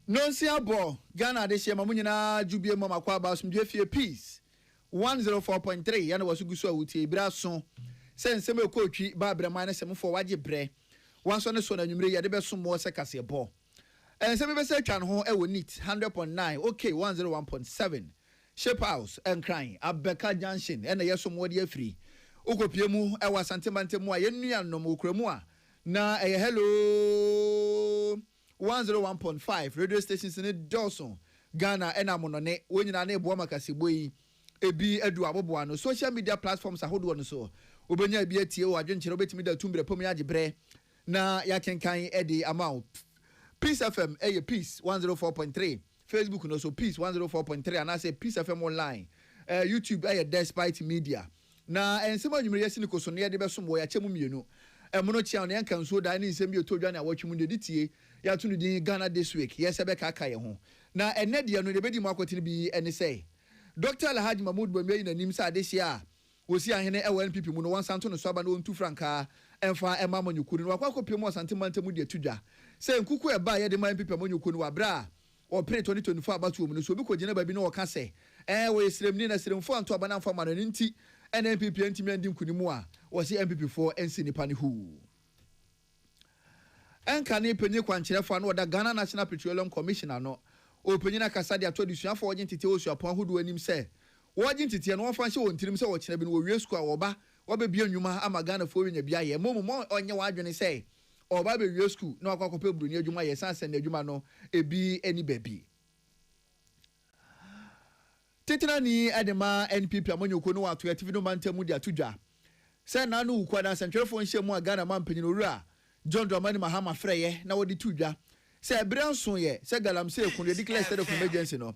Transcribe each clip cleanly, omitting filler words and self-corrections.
No siabo Ghana de shema munyina jubie mama kwa ba sumdwe fie peace 104.3 yana wasu gusu awuti ibra so sensem ekotwi ba brema na semfo waje bre wanso ne so na nwumre ye de be som mo se kase bo ensem be se twa ho e wo neat 100.9 okay 101.7 shape house and crying abeka junction ena yeso mo de afiri okopie mu e wasantemantem mu a yenua no mo kramu a na hello 101.5 radio stations in Dawson Ghana ena monone wonyina na ebo makasebo yi ebi edu abobo ano social media platforms ahodo no so obenya bi atie o adwenkyere obetimi da tumbre pom ya gebre na ya kenkan edi amount Peace FM Peace 104.3 Facebook no so Peace 104.3 and I say Peace FM online YouTube Despite Media na ensema nwumre yesi ni koso ne de besom wo ya chemu mienu emono chia ne yankan so da ni nsem bi otodwa na awatwemu de ditie ya to no din Ghana this week yes ebe ka ye ho na enne de no de bedi mu akwotene bi ene say Dr. Alhaji Mahmoud Bamia na nim sa de hia wosi ahene ewa NPP mu no wansanto no so aba no ontu franka emfa ema manyukuru no akwakopie mu asantemantem de tudwa say nkuku e ba ye de ma NPP manyukuru wa bra o pre 2024 abatu mu no so bi ko gina ba bi no o ka say we yesremni na sremfo anto aba na mfa ma no nti NPP antimi andi nkunimu a wosi NPP4 ensi nipa ne hu enka ne penye kwankyerefo na oda Ghana National Petroleum Commission no o penye na kasa de atodisuafo ogin tete osuapon hodo anim se wogin tete no wonfa hye wontirim se wo kyena bi no wo wiesku a wo ba wo be bia nnwuma ama Ghana fo wenya bia ye momo onye wa adwene se oba be wiesku na akwakope bruni adwuma ye sanse na adwuma no ebi eni babi tetina ni adema NPP amanyoko no wato active no mantamu de atudwa se na no ukwa na sentwerefo nhye a Ghana mampanyin owura John Dramani Mahama freye na wodi tudwa se ebranso ye se galamse ekun declare state of emergency no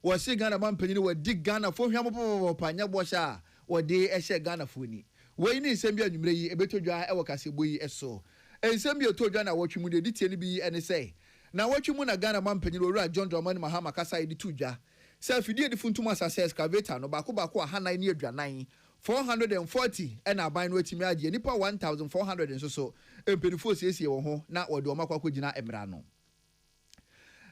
wo se Ghana mampanyin wadi Ghana fo hwam popo panya bosha wodi ehye Ghana fo ni we ni nsem bi anwumre yi ebetodwa e wakasebo yi eso ensem bi otodwa na wotwemu de ditie ni bi ene se na wotwemu na Ghana mampanyin owura John Dramani Mahama kasa di tudwa se fidie di funtum asase excavator no bako ahanan ni aduanan 440 and aban no atimi agye nipa 1400 nso so empedifo siesie wo ho na wode omakwa gina emra no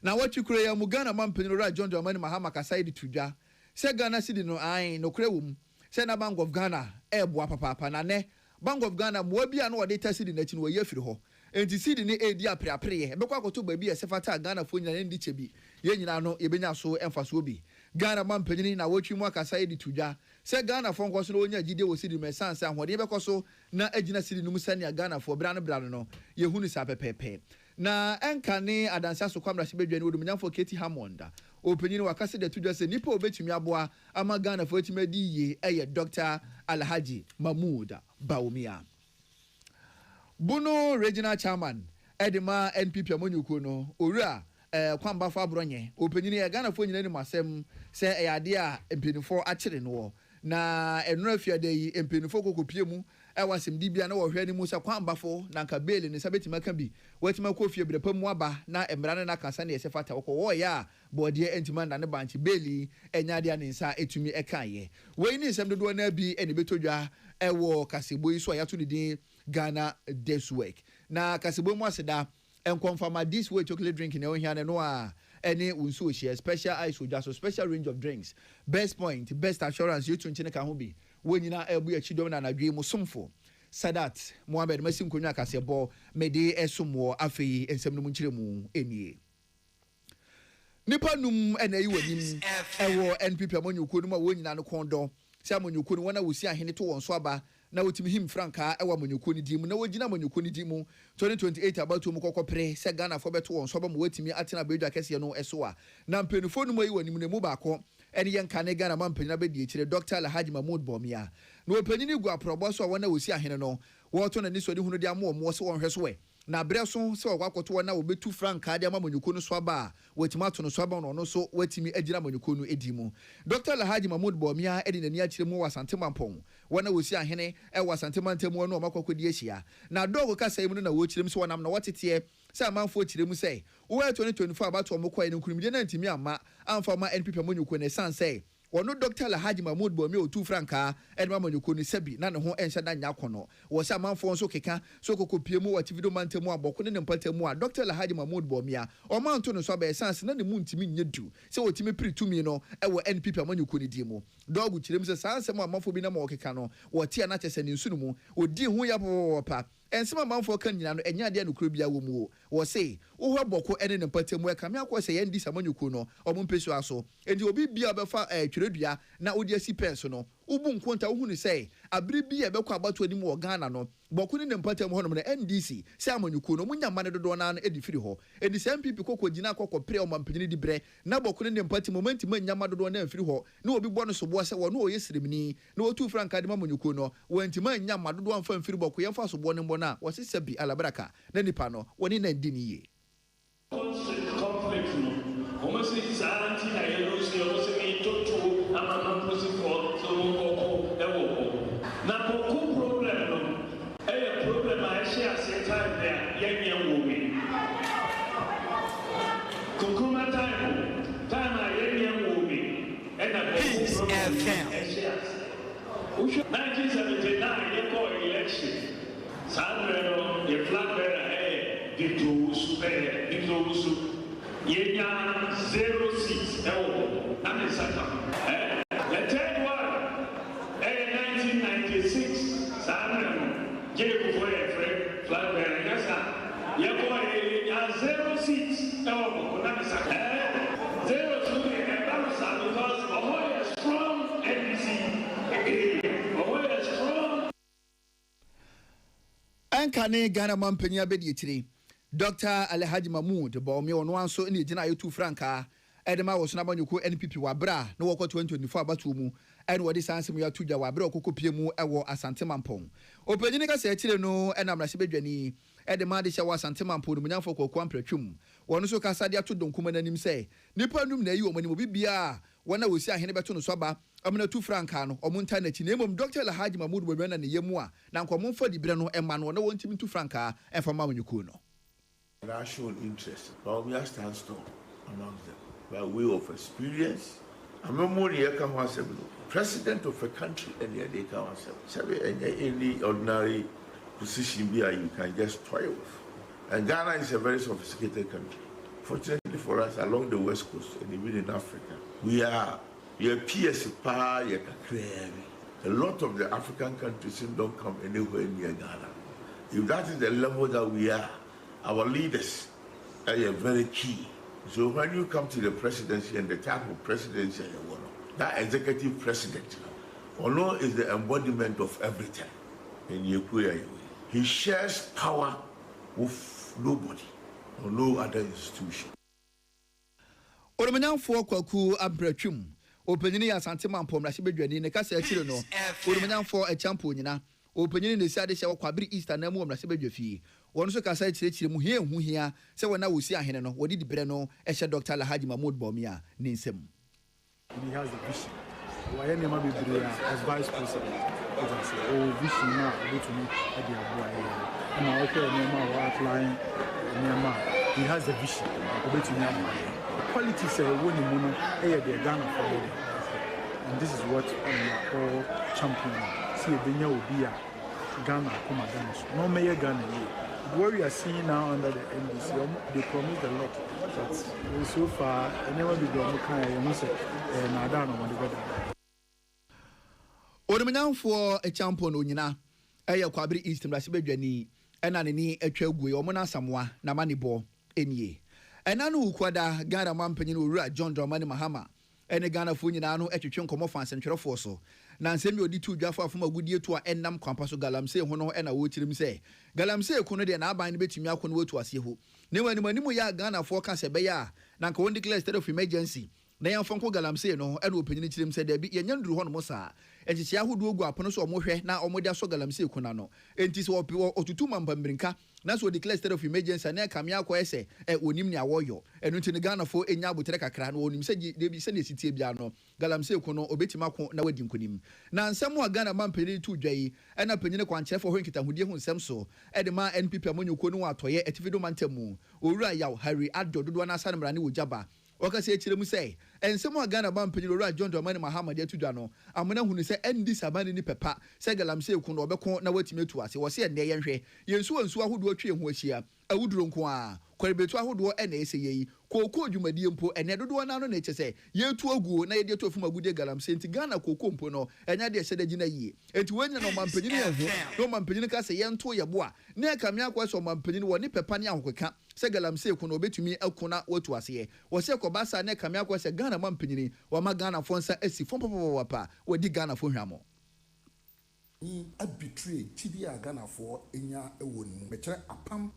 na watwikure ya mu Ghana mampeniro John Dramani Mahama kasai di tudwa se Ghana sidi no ai no kure wum se na Bank of Ghana eboa papa na ne Bank of Ghana mo bia no wode tasidi na chi no ye firi ho enti sidi ni edi apreapre ye bekwa koto ba bia sefata Ghana fo nyina ndi chebi ye nyina no ye benya so emfaso bi Ghana mampenini na wotwi mu akasa di tudwa se Ghana fo nkoso no onya gide wo sidi mesanse ahode bekoso na agina sidi no musane Ghana fo bra no ye hunu sa pepepe na enka ne adansa so kwamra shebedwane odumnyamfo Keti Hamonda openini wakase de tudwa se nipa obetumi aboa ama Ghana fo timadi ye eye Dr. Alhaji Mahmoud Bawumia Buno regional chairman edema NPP amonyuko no owura kwamba fa bronye openyini Ghana fo nyina ni masem se eyade a empenifo akire no na enura fiade yi empenifo kokopie mu wasem dibia na wo hwe ni mu se kwamba fo na nka beli ni sabetima ka bi watima ko fie brepa mu aba na emra na kasa na yese fata wo ya bode entima na ne banchi beli enyade ani nsa etumi ekaye we ni nsem dodo na bi eni betodwa ewo kasebo yi so ya to din Ghana this week na kasebo mu aseda enkonfama this way chocolate drink na ohia no a any unso share special ice or just special range of drinks best point best assurance you tunche ka ho bi wonyina ebu ya chidom na nadwe mu somfo Sadat Mohammed masim konwa kasebo mede esomo afei ensem no munchire mu enie nipa num ena yi wanim ewo NPP amonyuko no ma wonyina no kondo se amonyuko no wana wosi ahene to won so aba na wotimi him franka ewa amonyuko ni dimu na wogina amonyuko ni dimu 2028 abatu mu kokopre se Ghana fo beto won so ba mo watimi atena bedwa kese no eso a na mpenufo no mayi wanim ne mu baako ene yenka ne Ghana mampanina be die kire Dr. Alhaji Mahmoud Bawumia na opanyini gu aprobo so wana wosi ahene no woto na ni so de hunu de amo mo so won hwe so we na breso se wakwakoto na obetu franka de amonyuko no so aba watimato no so aba no so watimi agira amonyuko no edimu Dr. Alhaji Mahmoud Bawumia edi nani akire mu wasantemampon wana wosi ahene wasantemantem no makwakodi ahia na dogo kasa yimu na wo kirem so wanam na watete se amanfo kirem se wo 2024 abato omokwa ni nkunimde na ntimi ama amfa ma NPP amonyuko ne sanse ono Dr. Alhaji Mahmoud Bomi o 2 franka edma manyuko ni sebi na ne ho enhye da nya kono wo se amanfo nso keka so kokopie mu wati video mantemu aboko ne mpatemu a Dr. Alhaji Mahmoud Bomi a o manto no so ba essence na ne mu ntimi nyedu se wotimi pritumi no ewo NPP amanyuko ni di mu dogu kirem se sansem amanfo bi na ma okeka no wote na chese ne nsu no mu odi ho ya pa ensema manfo kan nyina no enya de anokro bia wo mu wo se wo ho boko ene ne mpatemu e ka me akọ se yendi samanyuko no omo mpesu aso enti obi bia obefa twiredua na odi asi penso no ubu nkonta wo hu ni say abiri bia ebekọ abato anim wo Ghana no boko ne mpatemu ho no na NDC se amanyuko no munya mane dodo na no edifiri ho edi se MPP kokọ gina kokọ pre o mampanyini di bre na boko ne mpatemu momenti manya madodo na afiri ho na obi bọ no so bo se wo no oyesiremni na otu franka de mamanyuko no wanti manya madodo amfa mfiri boko yemfa so bo ne mbo na wose sabi alabraka na nipa no woni na ndi ni ye conflict no almost is anti na yellow see almost me to amama pussy for so go ewo na ko problem no e problem I share say time there yen wo me kokuma time I yen wo me and na peace FM 1979 you call election Sandro the flag bearer Victor Usu Yenya 06 that is Satan. The third one 1996 Sandro Jacob for a friend flag bearer Yasa Yako 06 that is Satan. 02 because Ahoy is strong NBC Ahoy is strong Ankane Ghana mampanya bedi etire Dr. Alhaji Mahmoud Bomi ono anso ne gina yetu franka edema wo sona banyuko NPP wabra na woko 2024 abatu mu ene wodi sansem ya tuja wabra okokopie mu ewo Asante Mampong opanyini ka se etire no ena mrase bedwani edema de hye wo Asante Mampong no munyamfo kokwa mpratwum wono so kasa de ato donkuma nanim se nipa num na yi wo mani bibia wona wosi ahene beto no soba amna tu franka no omunta na chi na emom Dr. Alhaji Mahmoud Bomi na ne yemu a na nkomomfa di bre no ema no na wontimi tu franka enfa mamanyuko no national interest, but we are standstill among them by way of experience. I'm a more president of a country, and they can any ordinary position here you can just toy with. And Ghana is a very sophisticated country. Fortunately for us, along the west coast and even in Africa, we are PS a lot of the African countries don't come anywhere near Ghana. If that is the level that we are, our leaders are very key. So when you come to the presidency and the type of presidency you want, that executive president, Ono is the embodiment of everything. He shares power with nobody or no other institution. Oromanyanfo kwaku abratwum opanyini ya Asante Mampong na sebedwani ne kasa akire no oromanyanfo echampo nyina opanyini ne siade hye kwabiri Easter na mu amra sebedwafi wono so kasa akire mu hia hu hia se wona wosi ahene no wodi dibre no ehye Dr. Alhaji Mahmoud Bomi a ne nsem. He has the vision. Why never be as vice president? Vision now to me at the he has the vision. Qualities winning mono the Ghana for and this is what we are all championing. See the new will be a Ghana come against no mayor Ghana. What we are seeing now under the NDC, they promised a lot, but so far, never be done. I don't know what they got. Oromanyanfo echampo no nyina eya kwabiri East Mrasibedwani ena ne atwa gu yo mona samwa na manibo enie ena no ukwada Ghana mampanyin owura John Dramani Mahama ene Ghana fo nyina no etwetwe nkomo fansentwerefo so na nsemi odi tu dwafo afoma gudie to a ennam kwampa so galamse ho no ena wo tirim se galamse ko no de na aban ne betumi akọ no wotu ase ho ne wani manimu ya Ghana fo ka se be ya na nka won declare state of emergency na yan fonko galamse no ena opanyini tirim se da bi yenya nduru ho no mo saa echichi ahodo ogu apono so omohwe na omode aso galamse kuna no enti so otutu mambambrinka na so declare state of emergency na ka me akọ ese onim ne awoyo enu nti ne Ghana fo enya abotere kakra no onim se de bi se ne sitie bia no galamse kuno obetima ko na wadi nkonim na nsem wa Ghana mampanyini tu dwai ena panyini kwankyere fo ho nkitahudie ho nsem so de ma NPP amanyuko no atoye ativido mantamu owura yaw Harry Addo dodo na asanemra ne wojaba okase echire mu sei ensemo Ghana ban panyin owura John Dramani Mahama de tudwa no amena hunu se endi sabani ni pepa se galamsey ku no obeko na watimi atu ase wo se enne yenhwe yensu ansu ahodo atwe ho ahia awuduro nko a kwaribetu ahodo na ese yeyi koko adwumadie mpo enne dodo na no na eche yetu aguo na yede to afuma gude galamsey nti Ghana koko mpo no enya de hyede gina yie enti wanya no mampanyin ye ho no mampanyin ka se yento yebo a na kamia akwa so mampanyin wo ni pepa ne ahokeka se galamsey ku no obetumi akuna watu ase wo se kobasa na kamia akwa se Ghana mampanyin wa ma Ghana fonsa asi fompopopopa wodi Ghana fo hwamo a betray Tibia Ghana for Enya Ewon, Betre Apam,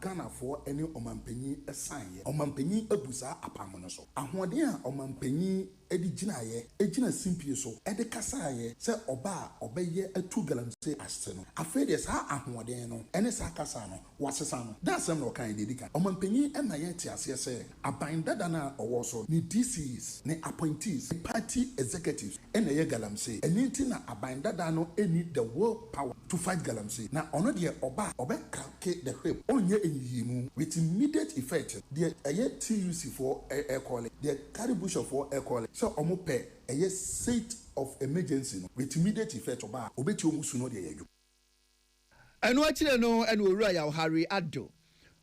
Ghana for any Omanpenny a sign, Omanpenny a buza apamonoso. A Huadia Omanpenny Edi Jinaye, Ejina Simpioso, Edi Casaye, Se Oba, Obeye a 2 gallons say Asteno. A Fedias ha a Huadiano, and a Sacasano, was a son. That's some no kind dedica. Omanpenny and Mayetias, say, a bindadana or also, ni DCs, ni appointees, ni party executives, and a Galamsey, and Nintina a bindadano any the world power to fight galamsey. Now, on the Oba crack the whip on ye in yimu with immediate effect. The TUC for air quality, the Caribou for air quality. So, omope a state of emergency with immediate effect. Oba obetu musuno de yeju. And what you know, and we royal Harry Addo.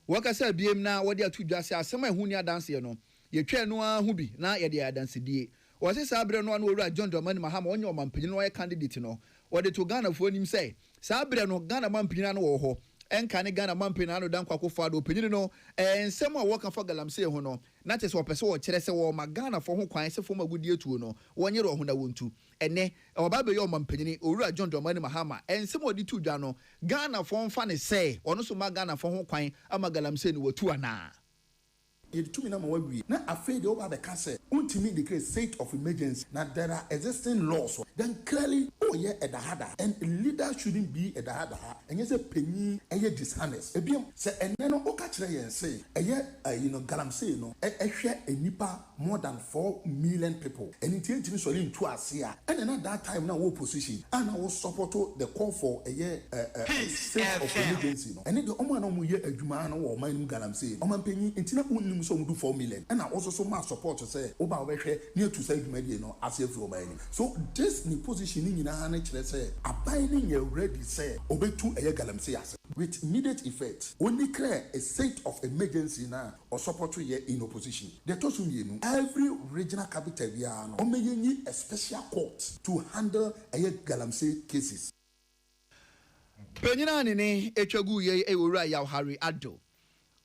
Waka say BM na wadi atu dwase asema ehunia dance ye no. Ye twa no ahubi na ye de dance die. Wase sabre no anu owura John Dramani Mahama onye omampanyin no ye candidate no. Wode to Ghana fo nim say sabre no Ghana mampanyin no wo ho. Enka ne Ghana mampanyin no dan kwakofo ado panyin no ensem a woka for galamsey ho no. Na tese wo pese wo kire se wo ma Ghana fo ho kwan se fo magudi etuo no. Wonye ro ho na wontu. Ene oba be yo mampanyin owura John Dramani Mahama ensem odi tu dwa no Ghana fo mfa ne say ono so ma Ghana fo ho kwan ama galamsey no watu ana. You two minutes away. Now, afraid over the cancer, ultimately declare state of emergency. Now, there are existing laws. Then clearly, oh yeah, at the harder, and leader shouldn't be at the harder. And yes, a penny, and yet dishonest. Say, and then no catch and say, and yet, galamsey, no, a share a nipa more than 4 million people. And it ain't in to us here. And then at that time, now, opposition, and I was support the call for a year state of emergency. And then the Oman year a Jumano or Mine galamsey, Oman penny, intina so do 4 million, and I also so much support to say Oba near to say media no as if you mining. So this new positioning in a let's say abiding already say obey to a galamsey with immediate effect. Only clear a state of emergency now or support to ye in opposition. They told you every regional capital or may you need a special court to handle a galamsey cases. Penyina ne etwagu ye ewura ya Harry Addo.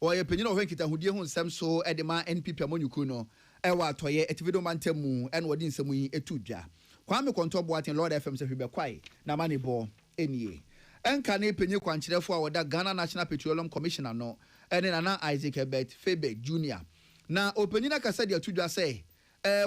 Oye penyina ohwe kita hudie ho nsem so edema NPP amonyuku no ewa atoye etivido mantemu en wodi nsemu yi etudwa kwame konto boaten Lord FM se hwebe kwai na mane bo enie enka ne penye kwankyerefo a woda Ghana National Petroleum Commissioner no ene Nana Isaac Ebert Febe Junior na openyina kasa de atudwa se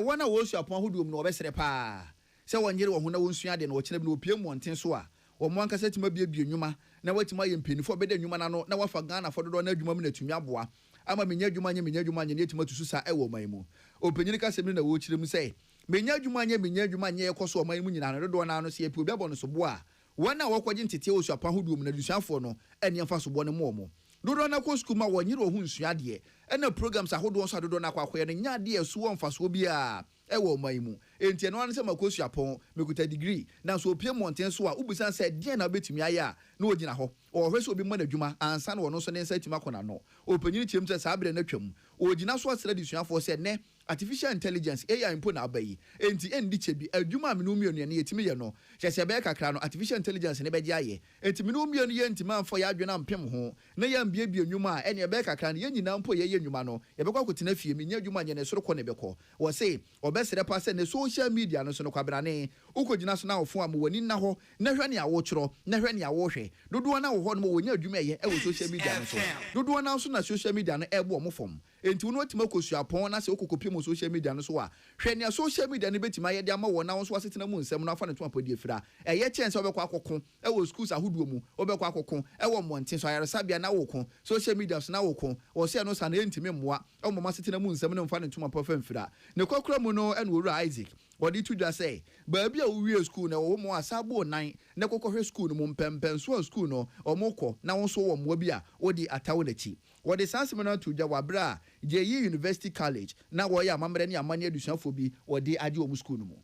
wona wo su apon hodum no obesere pa se wonyere wo ho na wonsua de no wo kire bi no opie monten so a wo mo ankasa tima bie nnwuma na watima ye mpenifo beda nnwuma na no na wafa Ghana fo dodo na adwuma mu na tumi aboa ama menya adwuma nye ne tima tususa ewo man mu openyini ka semni na wo kire mu sei menya adwuma nye ekoso man mu nyina na dodo na no se epi obi abɔ no so bo a wona wakwaje ntete osu apa hodum na dusuafo no ene mfa so bo ne mo dodo na ko school ma wonyere ohun suade ena programs ahodo so dodo na kwakoye ne nya de esu wo mfa so bi a ewo man mu enti eno an se makosu apon mekuta degree na so opie monten so a ubusan se de na betumi aya na ogina ho o hwe so obi ma na dwuma ansa na wono so ne nsa tima kona no opanyini chiem se sabre na twam ogina so asra disuafo se ne artificial intelligence AI impo na abayi enti endi chebi adwuma me no mienu ne yetimi ye no hyese be kakra no artificial intelligence ne beje aye enti me no mienu ye enti manfo ya adwena mpem ho na ya mbiebie nnwuma a ene be kakra no ye nyina mpo ye nnwuma no ye bekwa kotina fie me nya adwuma nye ne soro ko ne bekọ wo se obesere pa se ne social media no so no kwabrane ukogina so na ofo am wani na ho na hwe ne awo choro na hwe ne awo hwe dodo na wo ho no wo nya adwuma ye e wo social media no so dodo na so na social media no ebo mo fom enti wono tima kosu apon na se okokopie mo social media no so a hwe ne social media no betima ye de ama wo na wo so asetena mu nsem no afa ne to apodi efira eye chance obekwa akoko e wo schools ahuduo mu obekwa akoko e wo monten so ayaresabia na wo ko social media so na wo ko wo se no sa na entimi mmoa e mo masetena mu nsem no mfa ne to apofa mfira ne kokora mu no e no wura Isaac wodi tudwa say baabi a wo wie school na wo mo asabo nan ne kokohwe school no mu mpempen so school no omoko na wo so wo mo bi a wodi atawo na chi what the Sansimana to Jawabra, JE University College, now where Mamreni Amania Dusanphobi or the Adio Muskunumo.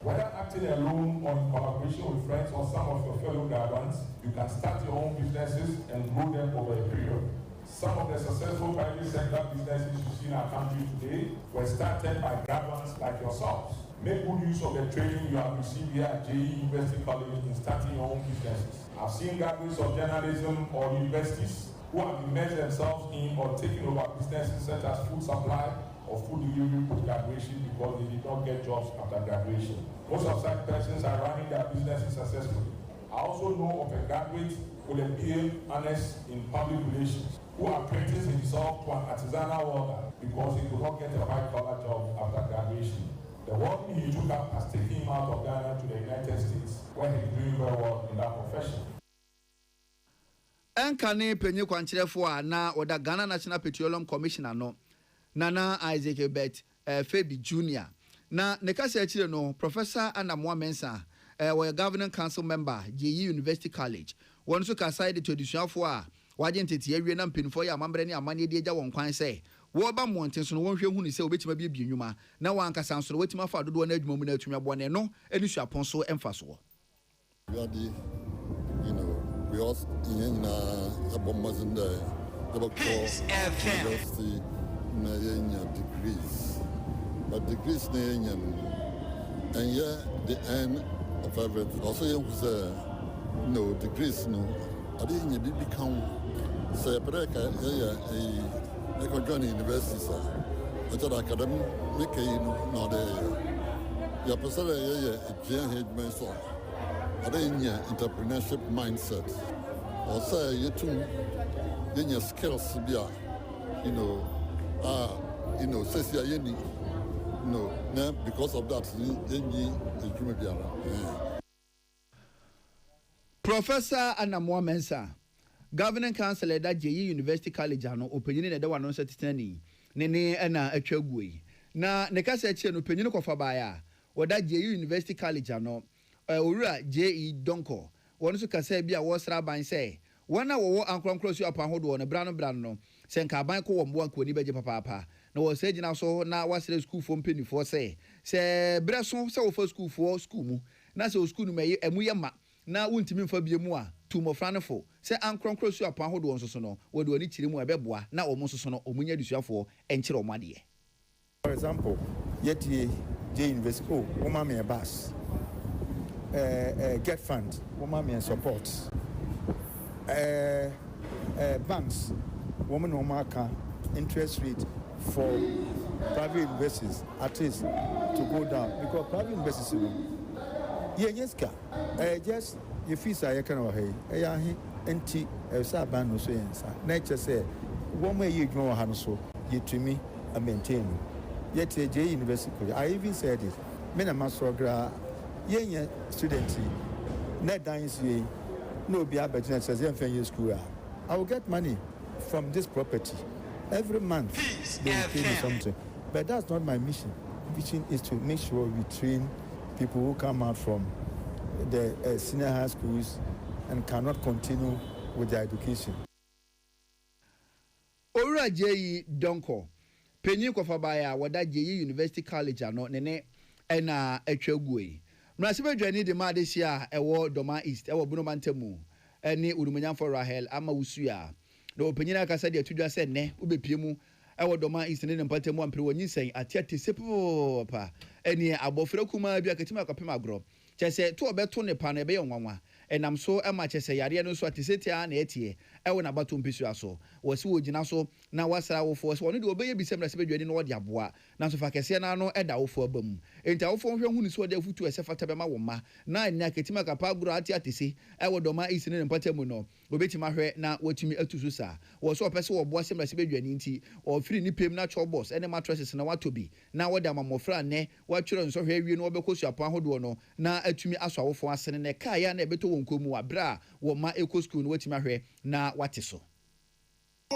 Whether acting alone or in collaboration with friends or some of your fellow graduates, you can start your own businesses and grow them over a period. Some of the successful private sector businesses you see in our country today were started by graduates like yourselves. Make good use of the training you have received here at JE University College in starting your own businesses. I've seen graduates of journalism or universities who have immersed themselves in or taken over businesses such as food supply or food delivery post-graduation because they did not get jobs after graduation. Most of such persons are running their businesses successfully. I also know of a graduate with a BA honors in public relations who apprenticed himself to an artisanal welder because he could not get a white-collar job after graduation. The work he took up has taken him out of Ghana to the United States, where he's doing very well in that profession. Enkane penye kwanchirefo a na oda Ghana National Petroleum Commissioner no Nana Isaac Ebert Fabi Jr. Na nekase achire no Professor Anamwa Mensa we governing council member JE University College. Won so kaside to edusuafo a waje ntete awie na mpinfo ya amambre ne amane de agya won kwan se wo ba monten so no won hwe hu ni se obetima bia bienwuma na wanka sanso wetima fa dodo na adwuma mu na atumi abone no eni suapon so emfa so. We also in a bombers in the university degrees, but degrees and yeah, the end of everything. Also, you no degrees, no. I didn't become say breaker. I could join university, sir. I thought academic, no, the your person, yeah, so. I didn't entrepreneurship mindset. Or say you too, then your skills be says because of that, Professor Anamwa Mensa, Governing Council at JE University College, opinion at the one on Saturday, Nene and a Chogui. Na Nekasa opinion of Fabaya, or that JE University College, Ura J.E. Donko. One so can say be a was rabbi say. One hour war and close you upon hold on a brano. Send Carbanco and one could be papa. No was saying also now was the school from penny for say. Say Bresson so for school for school. Now so school may and we are now won't mean for be more. Two more franafo. Say Uncle close you upon hold on so no. What do I need to remove a bebois now almost so no omunia du for and chiro madi. For example, yet J University, oh, Omami a bus. Get fund, woman and support. Banks, woman or interest rate for private investors at least to go down because private investors, yes, just your fees are kind of hey, empty, ban no so nature say, one way you know how so you to me and maintain. Yet, J University, I even said it, many master. Young students, net dance, no be average says school. I will get money from this property every month. They will pay me something, but that's not my mission. Mission is to make sure we train people who come out from the senior high schools and cannot continue with their education. Ora J.E. Donko, Penny Kofabaya, what that JE University College are not nene and Echogui. Mrasibe dwani de ma de sia ewo Doma East ewo Bunomantemu ene urumanya for Rahel ama usua na opanyina kasa de atudwa se ne obepie mu ewo Doma East ne mpatemu ampere wonyi sen atiate sepo pa ene abofra kuma bi akatima akapem agro chese to obeto ne pa na ebe yenwanwa enam so ema chese yare no so atisetia na etie ewo na bato mpisu aso wose wogina so na wasra wo fo so woni de obeye bi semra sebe dwani no wode aboa na so fa kese na no eda wo fo abam enta wo fo hwe hu ni so de afutu esefata bema wo ma na nya ketima kapa agro ati atese ewo Doma East ne mpatemu no obetima hwe na watumi atusu sa wo so opese wo boa semra sebe dwani nti o free ni pem na cho boss ene mattresses na watobi na wode amamofra ne watwere nso hwe awie no obekosu apan hodo no na atumi aso awofo asene ne kaya na ebeto wonkomu abra wo ma eco school no watimi hwe na wate so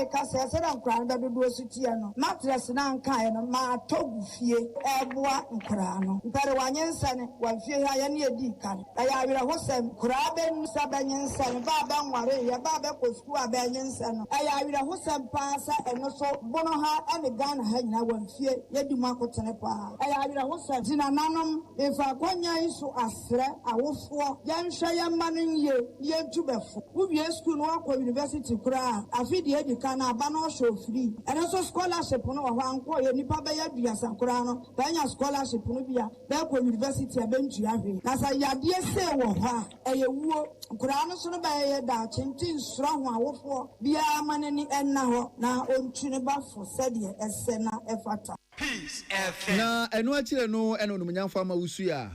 Kasa sɛ nkran da dodo sutia no matress na nkan no ma togu fie eboa nkran no mpare wanyensa ne wafie ha ya ne edi kan ya awira hosem kura ben sabanyensa ne ba ba nware ya ba ba kosku abanyensa no ya awira hosem pa sa eno so bono ha ene Ghana ha nyina wafie yedi mu akotene pa ya awira hosem dina nanom efa konya iso asre awofo yanhwa ya manunye ye tubefo uwie school no akọ university kura afidi edi na abano show free and also scholarship no ho anko ye nipa be ya duasa kora no banya scholarship no bia be ko university abentu ahwe na sa yade se wo ho a ye wuo kora no so no ba ye da chintin soro ho awofo bia manani enna ho na ontu ne ba fo sede ese na efata na enu akire no eno numnyamfa ma wusu a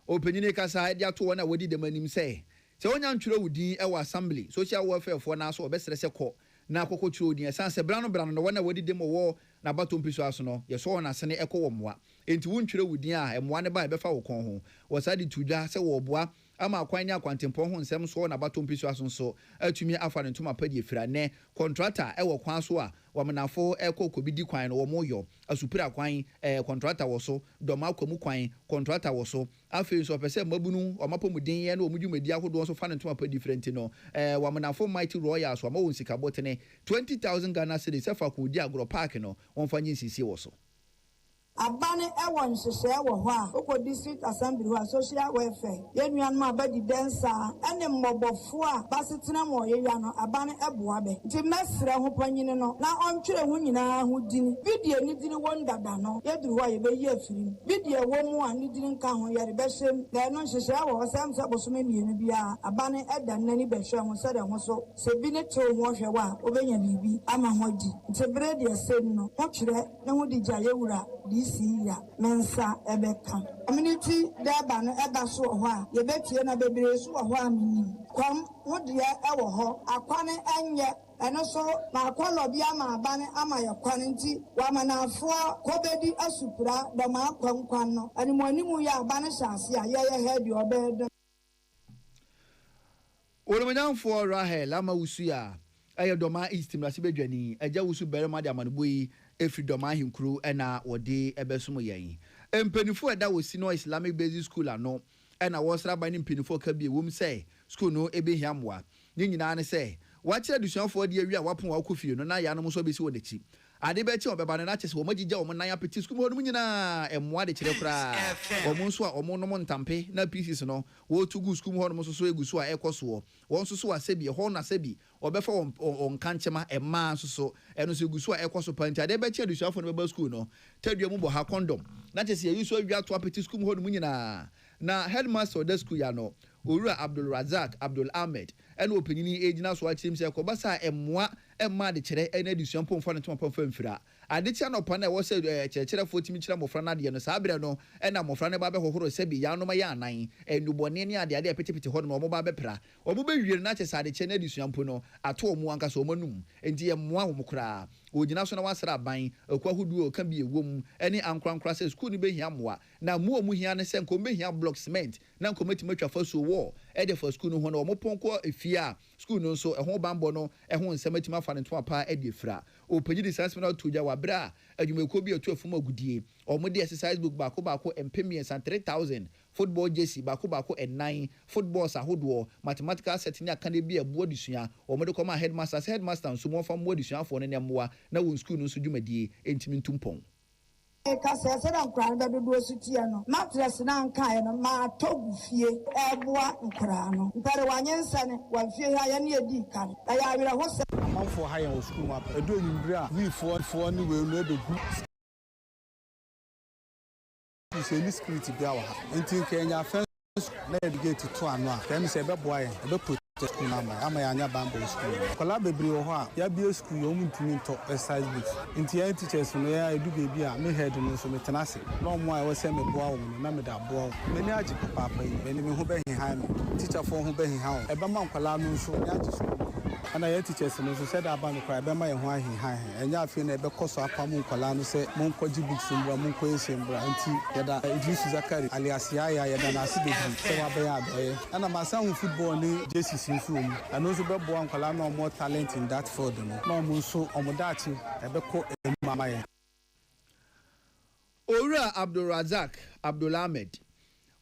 openyine kasa de ato wona wodi dem anim se onya ntwere wudi e wa assembly social welfare for na so obesere se kọ na akoko tro ni esanse brano no wana wadi dem wo na batom piso aso no ye so na sene ekọ wo moa enti wuntwere wudin a emoa ne ba be fa wo kon ho wasadi tudwa se wo boa ama akwan ni akwantempọ ho nsem so na batom piso aso so atumi afa ne ntoma padi efira ne contractor e wo kwan so a wamenafo ekọ bi di kwan no wo moyo asupira kwan contractor wo so doma akwamu kwan contractor wo so afi so pese mabunu o mapomuden ye na omudwumadi ahodo so fa ne ntoma padi different no wamenafo mighty royals so ma won sika botene 20,000 Ghana cedis afa ko di agro park no won fa nyin sisi wo so abane ewon hyehyɛ wɔ hɔ a okɔ district assembly hɔ social welfare yenuan ma ba di densa ene mmɔbɔfo a basetena mo yeyua no abane eboa be nti mesre ho panyine no na ɔntwere ho nyinaa ho dini video ni dini won dada no yeduru hɔ yebeyi afiri video wo mu a ni dini nka ho yare behyem na no hyehyɛ wɔ hɔ sam sɛ bosome mienu bia abane eda nani behwe ho sɛ de ho so sɛ bi ne to ho hwɛ wa obenya bibi ama ho di nti bere de asem no ɔtwere ne ho di gya yewura ya mensa ebeka community deba no eba so ho a yebetie na bebere so ho a minim kom wode ewo ho akwane enye eno so na akwalo bia ma abane ama yakwane nti wa manafo kobedi asupura do ma akwankwan no animu ya abane hyase a ye head obedo olumanyamfo Rahel ama wusuya aye doma east mrase bedwani aja wusu berema de amanboyi efridom ahinkuru ena wode ebesumo yen empenifo eda wosi no Islamic Basic School ano ena wosra ban empenifo ka bie wom se school no ebehiamwa nyina ne se wakyere dusuanfo de awi a wapon wa kofie no na ya no so besi wodachi ade be che obeba no na kyese wo magigya wo nan apeti school no nyina emwa de kyere kra wo nso a wo no ntampe na pieces no wo tugu school ho no so eguso a ekoso wo nso so asebi ho na asebi obefa on kanchema emma nso so eno so eguso a ekoso panti ade be che dusuanfo no be school no tadua mu bo ha condom na kyese ya yuso awi ato apeti school ho no nyina na headmaster of the school ya no Owura Abdul Razak Abdul Ahmed ene openyini ejina so achirim se ko basa emwa emma de kire ene dusuan pomfa ne tompa mfira ade tia no pa na wo se kire fotimi kire mofra na de no sabre no ena mofra ne ba be hohoro se bi ya no ma ya anan enubone ne ade apetepete ho no mo ba be pra omo be wiere na kyesa ade kire na dusuan po no ato omu anka so omanum enti emwa wo mokra ojina so na wasra ban akwa hudu ka bi ewom ene ankrankra se school ni be hia moa na mu omu hia ne se nko be hia block cement na nko meti matwa fa so wo e de for school no ho na omo ponko efia school no so ehon bambo no ehon nsematima afa ne to apa e de efra opanyi di science na toja wa bra adwumeko bi otu afuma gudie omo de exercise book bako empemias and 3,000 football jersey bako and 9 footballs ahodo mathematical set ni akane bi abuo disua omo de koma headmaster so mo fa mo disua fo ne nemoa na won school no so dwumadie entimi ntumpon kasa sɛ da nkran da dodo sutia no matress na nkan no ma togu fie eboa nkran no mpare wanyensa ne wafie ha ya ne edi kan ya awira ho sɛ amanfo ha ya school map edo nyimbere a we for ni we no ebegu se ni security bia wa ha nti Kenya first na educate to ano a dem se beboa yen ebe school ama ya anya bambo school kola bebre wo ho a ya bia school yo muntumi nto exercise books nti ya teachers no ya edu bebi a me head no so metenase no mo a wo se me boa wo na me da boa me ni agi papa yi me ni me ho be hin han teacher fo ho be hin han e ba man kola no so ya agi school And I teachers and also said about the crab, my why he high, and ya feel never cost up a Munkolano say, Munkoji books in Munko and Branti, it used to carry alias Yaya than I see the and I'm a sound football in JCC room, and also Bobo Colano more talent in that for them. No Munso or Modachi, a Beko and Mamma. Ora Abdul Razak Abdul Ahmed,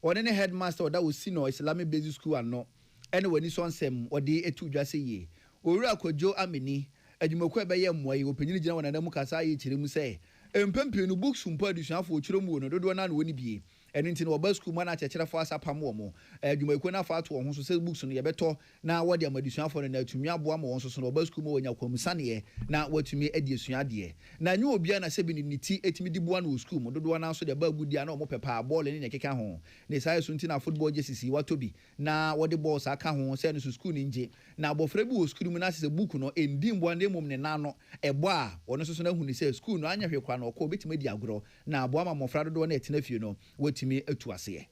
or any headmaster that was seen or Islamic basic school and no, and when it's on sem or the etu just ye. Ora Kojo Amini, and you mokwe by way, opinion general and Namukasa, Chirimu say, and Pempi no books from Perdushan for Chiromu, no do not win be. And into our bus school man at a fast up Pamomo, and you may go far to who says books on your better. Now, what your medicine for and to me, Abuamo, also no bus school when you come sunny, now what to me, Eddie Sunadia. Now, you will be an assembly in tea, 8 1 school, Modo announced the bug with the no papa ball in a keka home. They say Suntina football just see what to be. Now, what the boss are come send to school in J. Now, Bofrebu school menas a book no in dim one day mum nano, a bar, or no son who says school no anya kwan or bit media grow. Now, Boama Mofrado do net if you know what to me to us here.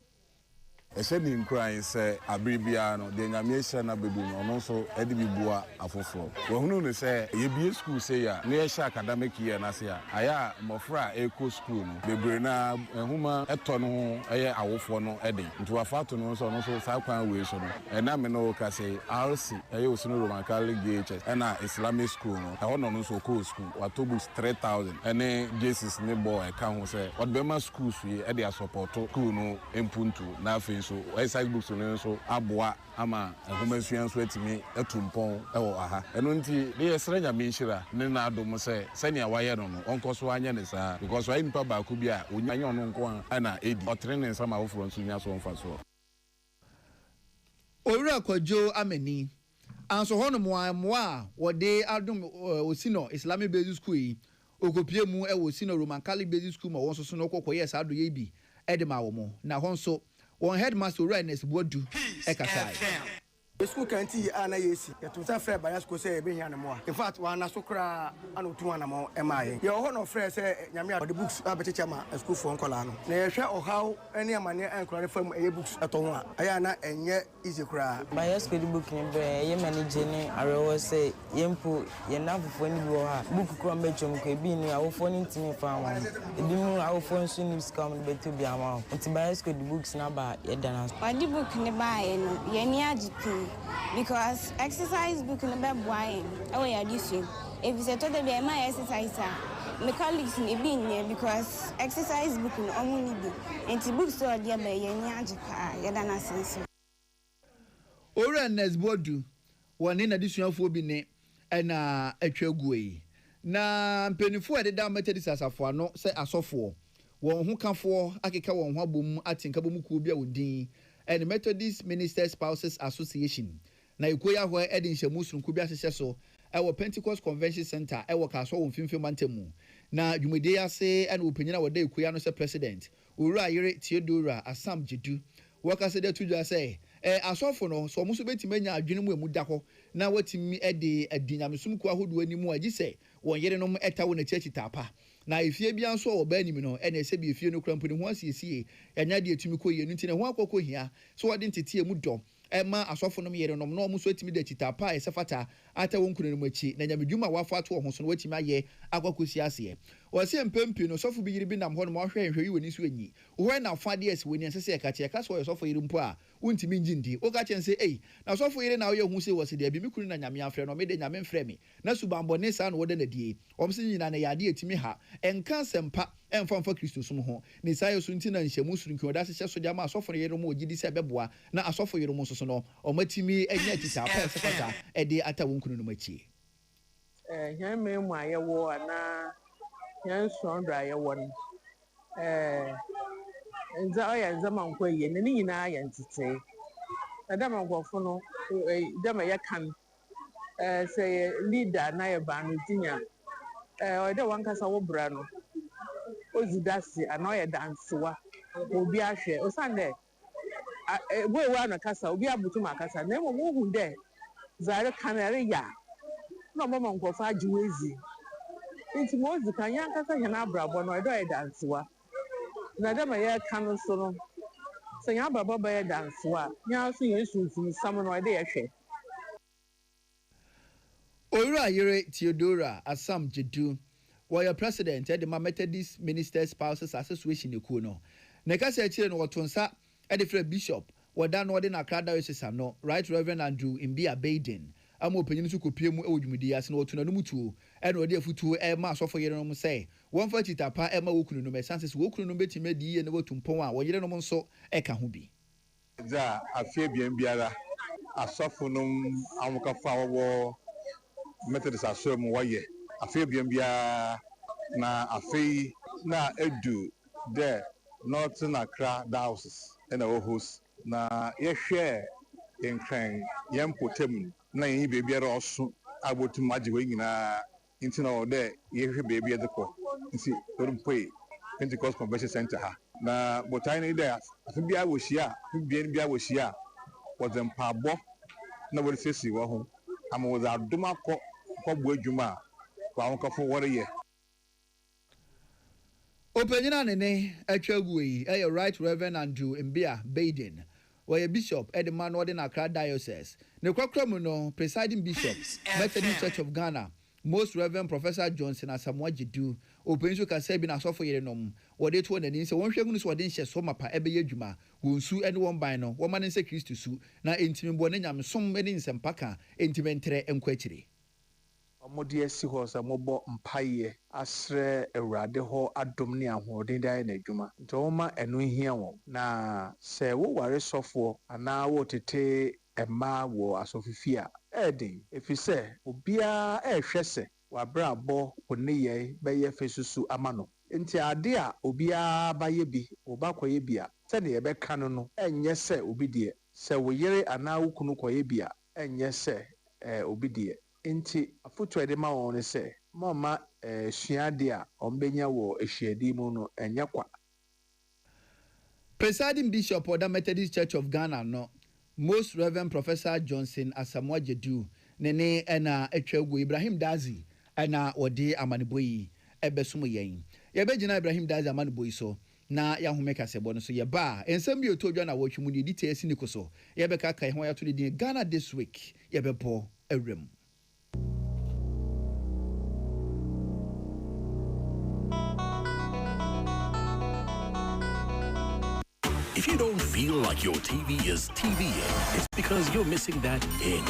A sending crying say Abribiano, the Namiation Abibu, and also Eddie Bua Afofo. Well, who say, you be a school say, near academic year, Nasia, Aya, Mofra, Eco School, the Brena, Huma, Etono, Aya, Awofono, Eddie, into a fatunos, and also Southern Wilson, and Amino say, RC, a Yosuno Roman College, and Islamic school, I want to also cool school, or 2 books 3,000, and then Jesus Nebo, I can't say, what Bema schools we, Eddie support, Kuno, Impuntu, Nafi. So side books so aboa ama ahomansuan so atimi atumpon ewo aha eno nti de yesranya menhira ne na adom se senia waye no no onko so anya ne saa because why nipa ba ku bi a onyanya ono nko ana edi otrene nsama wofro nso nya so mfa so Owura Kojo Ameni anso hono moa wode adom osino Islamic basic school yi okopie mu ewo sino Roman Catholic basic school ma wonso so no kokoye sa do ye bi edema wo mo na honso one headmaster Ernest Bodu Ekasai. The school can't see Anna Yesi. To say fair by school say be here no more. In fact, one asokra anu 2 anamo MI. Your honor friend say nyame the books abetecha ma school for nkola no. Na ye hwe o how any amane enkola fam e books aton a. Aya na enye easy kra. By school book ni be ye manage ni arewo say yempo ye na fofo ni bi wo ha. Book kro mbechom ko bi ni awofo ni ntimi fa ma. Ebi mu awofo nso ni scam beto bi ama. Nti by school the books na ba ye dana. By the book ni ba ye no ye ni agipi. Because exercise book in the bed wine, oh yeah, this you. If you say to be my exercise, my colleagues may be in here because exercise book in only be. And the bookstore, dear by Yajapa, Yadana sense. Ora Nesbodu, one in addition for bine and a chegway. Na penifo at the damn methodist as a for no say a software. One who come for Akika one wabum at Tinkabumukubia would dean. And the Methodist Minister Spouses Association. Na ikoya where Edin Shamusrum Kubia so our Pentecost Convention Center, our castle on Finfil Mantemu. Na Jumedea say and opinion our day Kuyano say president. Ura Yere Theodora Asam Jidu. Workers said to just say, Asofono, so Musubeti Mania Junimu Mudako. Now what me Eddie a Dinamisum Kwahu anymore, I just say, one year no eta when a church tapa. Na if ye be so or Benimino, and a sebi if you no crumping once you see, and Nadia Timiko, unit and one coco here, so I didn't tea mudo. Emma, a softener me no more sweat me the tapa, a safata, ata wonkunuchi, Nanyamujuma wafa to a hoson waiting my ye, Aquacusiasie. Or same Pempi, no soft be ribbon am one more and you when you swing. When now 5 years when you say a catcher, cast for yourself for your poor, won't mean Jindy, or catch and say, eh, now so for you now you who say was there, be Mikun and Yamian friend or made a Yamin frame. Nasubambonesa and what a day, Omsin and a idea to me ha, and can't pa. And from for Christus Moho, Nisayo Suntina and Shamusun, that's just so Yama, so for your more Gidisa Beboa, now I saw for your Mosono, or Matimi, and yet it's our secretary, a day at a Wunkunumachi. Young man, my war, na young strong dry one. And Zaya Zaman Quay, and Nina, and to say, Madame Wafono, Dama can say leader, Naya Banutina, or the one Casa Brano. Ozidasi anoye dancewa obi ahwe o sande we wa na kasa obi abutu makasa na mo hu de zare kanere ya no mo nkofa ajiwezi nti mo zikanya kasa hena abrabo no edo e dancewa na dem ye kanu so no se nya abrabo ba ye dancewa nya so yesu nsam no e de ye hwe Owura Yere Theodora Asam Jedu were president at the Methodist Minister Spouses Association Ekuno. Nekasa Chile no Watonsa at the Bishop were done what in Accra Diocese no Right Reverend Andrew Imbia Baden. Amo penyin ko piem ewudwumidi ase no tuna no mutuo e no de futuo e ma asofo yere no say won fa titapa e ma wokunu no mesanse wokunu no betime di ye ne wotumpon a wo yere no nso e ka ho bi za afie biara asofo no amukafa wo Methodist asom wo ye afie biara na afei na edu the Northern Accra Diocese and our host na ye hwe enkran yempotem na yin beebiara oso abotu maji we nyina nti na ode ye hwe beebia de ko nti orumpoe Pentecost Convention Center ha na botai na ide afi bia wo hia afi bia wo hia wo zempa abo na wo sesi wo ho ama wo za doma ko bo adwuma kwa won kafo wore ye Openyina nene atwagu yi Right Reverend Andrew Mbia Baden were bishop at the man in Accra Diocese. Ne kwakwamu no presiding bishop Methodist Church of Ghana, Most Reverend Professor Johnson Asamoah Jedu, opensu ka say bi na sofo yere nom, wo de to na ni se won hwegu so de nhye so mapa ebe ye dwuma, wonsu ene won ban no, wo ma ne se Kristo su, na entimi bo na nyamsom ene nsempaka, entimi ntere enkwachire. Omodi esi ho sa mobo mpaye asre ewrade ho adom ne ahoden dai na adwuma nto ma enu hia wo na se wo ware sofo ana wo tete ema wo asofifia edin efise obia ehwese wabra abo oneye beye fesusu amano nti ade a obia baye bi obakoye bia se ne yebeka no enye se obidie se wo yere ana wo kunu koye bia enye se obidie nti afutu ede ma won se mama suade a ombenya wo ehyiadi mu no enya kwa. Presiding Bishop of the Methodist Church of Ghana no Most Reverend Professor Johnson Asamoah Jedu nene ena etwagu Ibrahim Dazi ena ode amaneboyi ebesumu yen yebegina Ibrahim Dazi amaneboyi so na ya homeka sebo no so ye ba ensem bi otodwa na wotwemu ni details ni koso yebeka kai ho ya to de Ghana this week yebebo ewrem. If you don't feel like your TV is TVing, it's because you're missing that ing.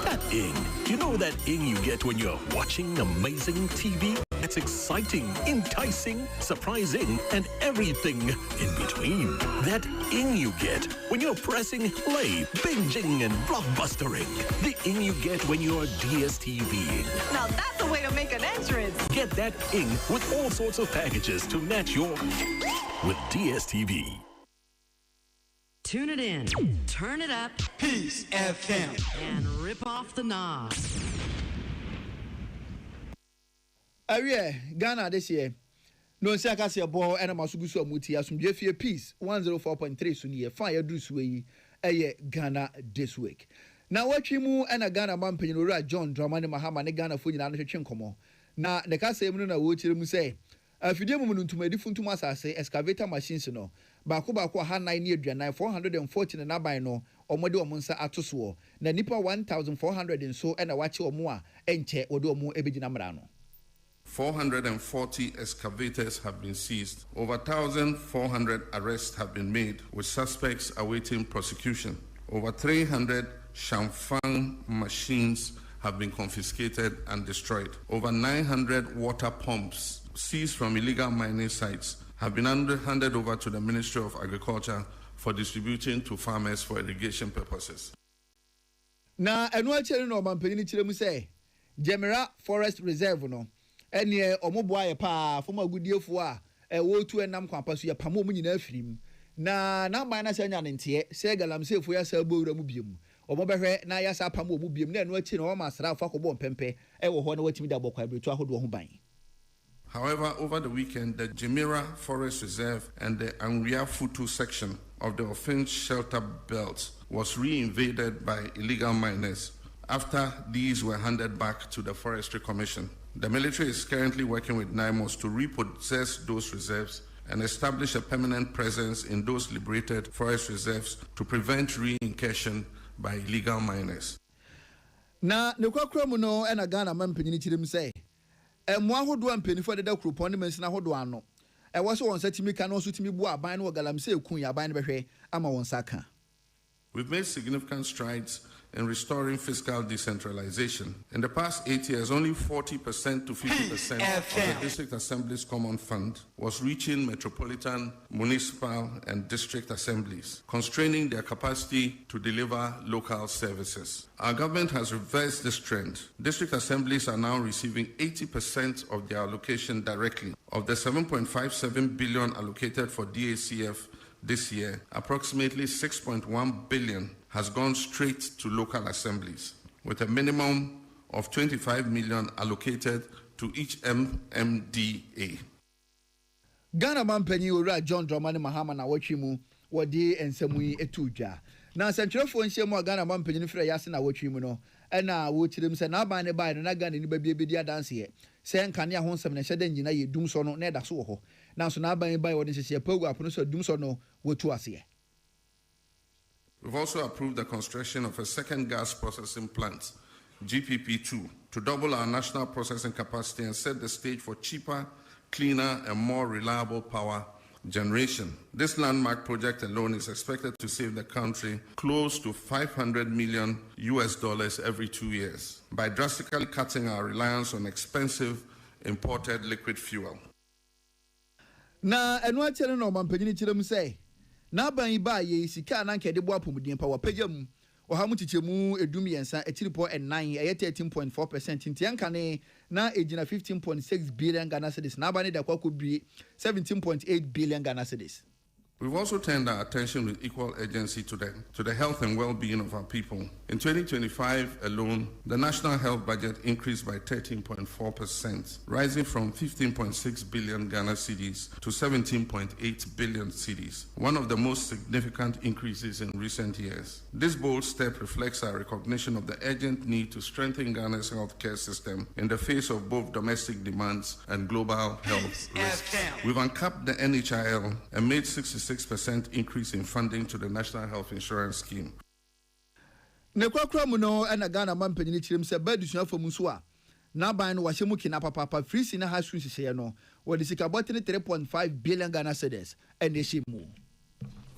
That ing. You know that ing you get when you're watching amazing TV? It's exciting, enticing, surprising, and everything in between. That ing you get when you're pressing play, binging, and blockbustering. The ing you get when you're DSTVing. Now that's a way to make an entrance. Get that ing with all sorts of packages to match your with DSTV. Tune it in, turn it up, Peace FM, and rip off the knob. Ghana this year. No sakasi abo ena masugusu amuti asumdwe fie Peace 104.3 so ne fire drusu yi Ghana this week. Na watwi mu ena Ghana mampanyin ora John Dramani Mahama ne Ghana fo nyina no hwetwe nkomo. Na ne kasa mu na wo kire mu say afidie mu ntumadi funtum asase excavator machines no baako ha 9 ne aduanan 440 na ban no omode omunsa atoso na nipa 1400 nso ena wache omo a enche ode omo ebegina mra no. 440 excavators have been seized. Over 1,400 arrests have been made, with suspects awaiting prosecution. Over 300 Shamfang machines have been confiscated and destroyed. Over 900 water pumps seized from illegal mining sites have been handed over to the Ministry of Agriculture for distributing to farmers for irrigation purposes. Na enu achere no mampeni chire mu say Gemera Forest Reserve no ene omobo aye pa foma agudiefo a wotu enam kwampa so ye pamo mu nyina afirim na ban na sanya nte se galamsefo ya sa bowura mu biem omobehwe na ya sa pamo mu biem na enu achi no ma sra fa kobo mpempe wo ho na watimi da bokwa bretu ahodo ho ban. However, over the weekend, the Jemira Forest Reserve and the Angria Futu section of the Offense Shelter Belt was re-invaded by illegal miners after these were handed back to the Forestry Commission. The military is currently working with NIMOS to repossess those reserves and establish a permanent presence in those liberated forest reserves to prevent re-incursion by illegal miners. na ne kwakura mu no na Ghana man panyini chirim say mo ahodo ampanifo de kropon ne mansi na ahodo ano wo so won satimi ka no so timi bu aban no galamse ekun ya aban ne behwe ama won saka. We've made significant strides in restoring fiscal decentralization. In the past 8 years, only 40% to 50% of the District Assembly's common fund was reaching metropolitan, municipal, and district assemblies, constraining their capacity to deliver local services. Our government has reversed this trend. District assemblies are now receiving 80% of their allocation directly. Of the 7.57 billion allocated for DACF this year, approximately 6.1 billion has gone straight to local assemblies, with a minimum of 25 million allocated to each MMDA. Ghana Mampany Ora John Dramani Mahama na wachimu wadi ensemui etuja. Na sentrefo nhyemu Ghana Mampany no frɛ yase na wachimu no ɛna wochirim sɛ na aban ne bai no na Ghana ni babie bedi adanse ye. Sɛ nkane ho nsɛm na hyɛda nyina ye dum so no na ɛda so wɔ hɔ. Na so na aban bai wɔ de hyehyɛ pagu apono so dum so no wotu ase. We've also approved the construction of a second gas processing plant, GPP2, to double our national processing capacity and set the stage for cheaper, cleaner, and more reliable power generation. This landmark project alone is expected to save the country close to $500 million every 2 years by drastically cutting our reliance on expensive imported liquid fuel. Na enu achere no mampanyini chirem say na ban ba ye sika na nke de bo apomudin pa wapagam oha mu chichemu edum yensa echiripo en9 eye 13.4% ntianka ne na ejina 15.6 billion Ghana cedis na bani da kwako bi 17.8 billion Ghana cedis. We've also turned our attention with equal urgency to the health and well-being of our people. In 2025 alone, the national health budget increased by 13.4%, rising from 15.6 billion Ghana cedis to 17.8 billion cedis, one of the most significant increases in recent years. This bold step reflects our recognition of the urgent need to strengthen Ghana's healthcare system in the face of both domestic demands and global health risks. We've uncapped the NHIL and made 66% increase in funding to the National Health Insurance Scheme. Ne kwakura mu no na Ghana mampanyini chirim se badusua fam so a na ban no wahye mu kina papa free na hasu hyehyɛ no wodi sika botene 3.5 billion Ghana cedis and mu.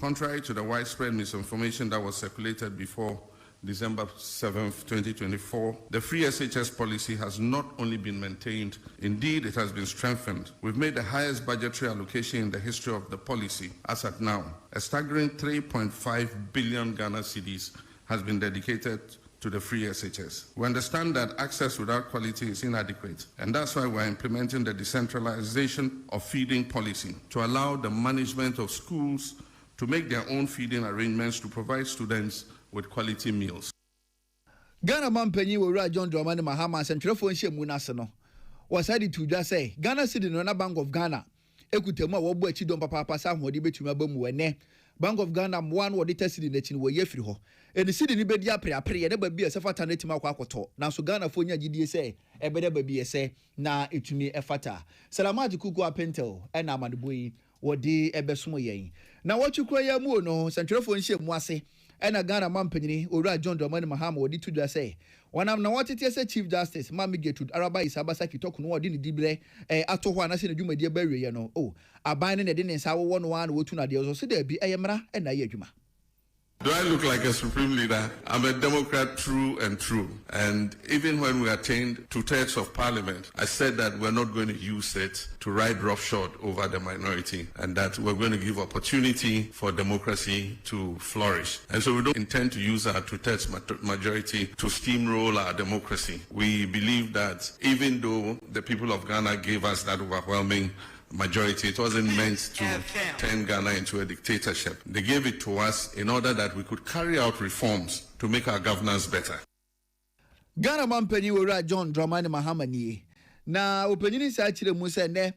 Contrary to the widespread misinformation that was circulated before December 7th, 2024, the free SHS policy has not only been maintained, indeed it has been strengthened. We've made the highest budgetary allocation in the history of the policy as at now. A staggering 3.5 billion Ghana cedis has been dedicated to the free SHS. We understand that access without quality is inadequate, and that's why we're implementing the decentralization of feeding policy to allow the management of schools to make their own feeding arrangements to provide students with quality meals. Ghana Mampany Ora John Dramani Mahama sentrefo nhyemu na se no was ready to just say Ghana cedi no na Bank of Ghana ekutemu a wobo achi dom papa sa hode betuma bamu ene Bank of Ghana one wo de tesidi na chi no ye firi ho eni cedi ni bedi apre ye de ba bi esefata na tima akwakoto na so Ghana fo nya gidie se ebede ba bi ese na etumi efata Salamaji kuku apentel na amadeboyi wo de ebesomo yen na wotwukura ya mu no sentrefo nhyemu ase ena Ghana mampanyini Ora John Dramani Mahama wodi to do say wanam na watete say Chief Justice Mami Getude Araba Isabasa kitoko no wodi ni dibre ato ho anase na dwumadi ba wiye no aban ne de ne nsa wo no wan wotu na de so se da bi eyemra na ye adwuma. Do I look like a supreme leader? I'm a Democrat true and true. And even when we attained 2/3 of parliament, I said that we're not going to use it to ride roughshod over the minority and that we're going to give opportunity for democracy to flourish. And so we don't intend to use our 2/3 majority to steamroll our democracy. We believe that even though the people of Ghana gave us that overwhelming majority, it wasn't meant to turn Ghana into a dictatorship. They gave it to us in order that we could carry out reforms to make our governance better. Ghana Mampany Ora John Dramani Mahama ni na opanyini sa chire mu se ne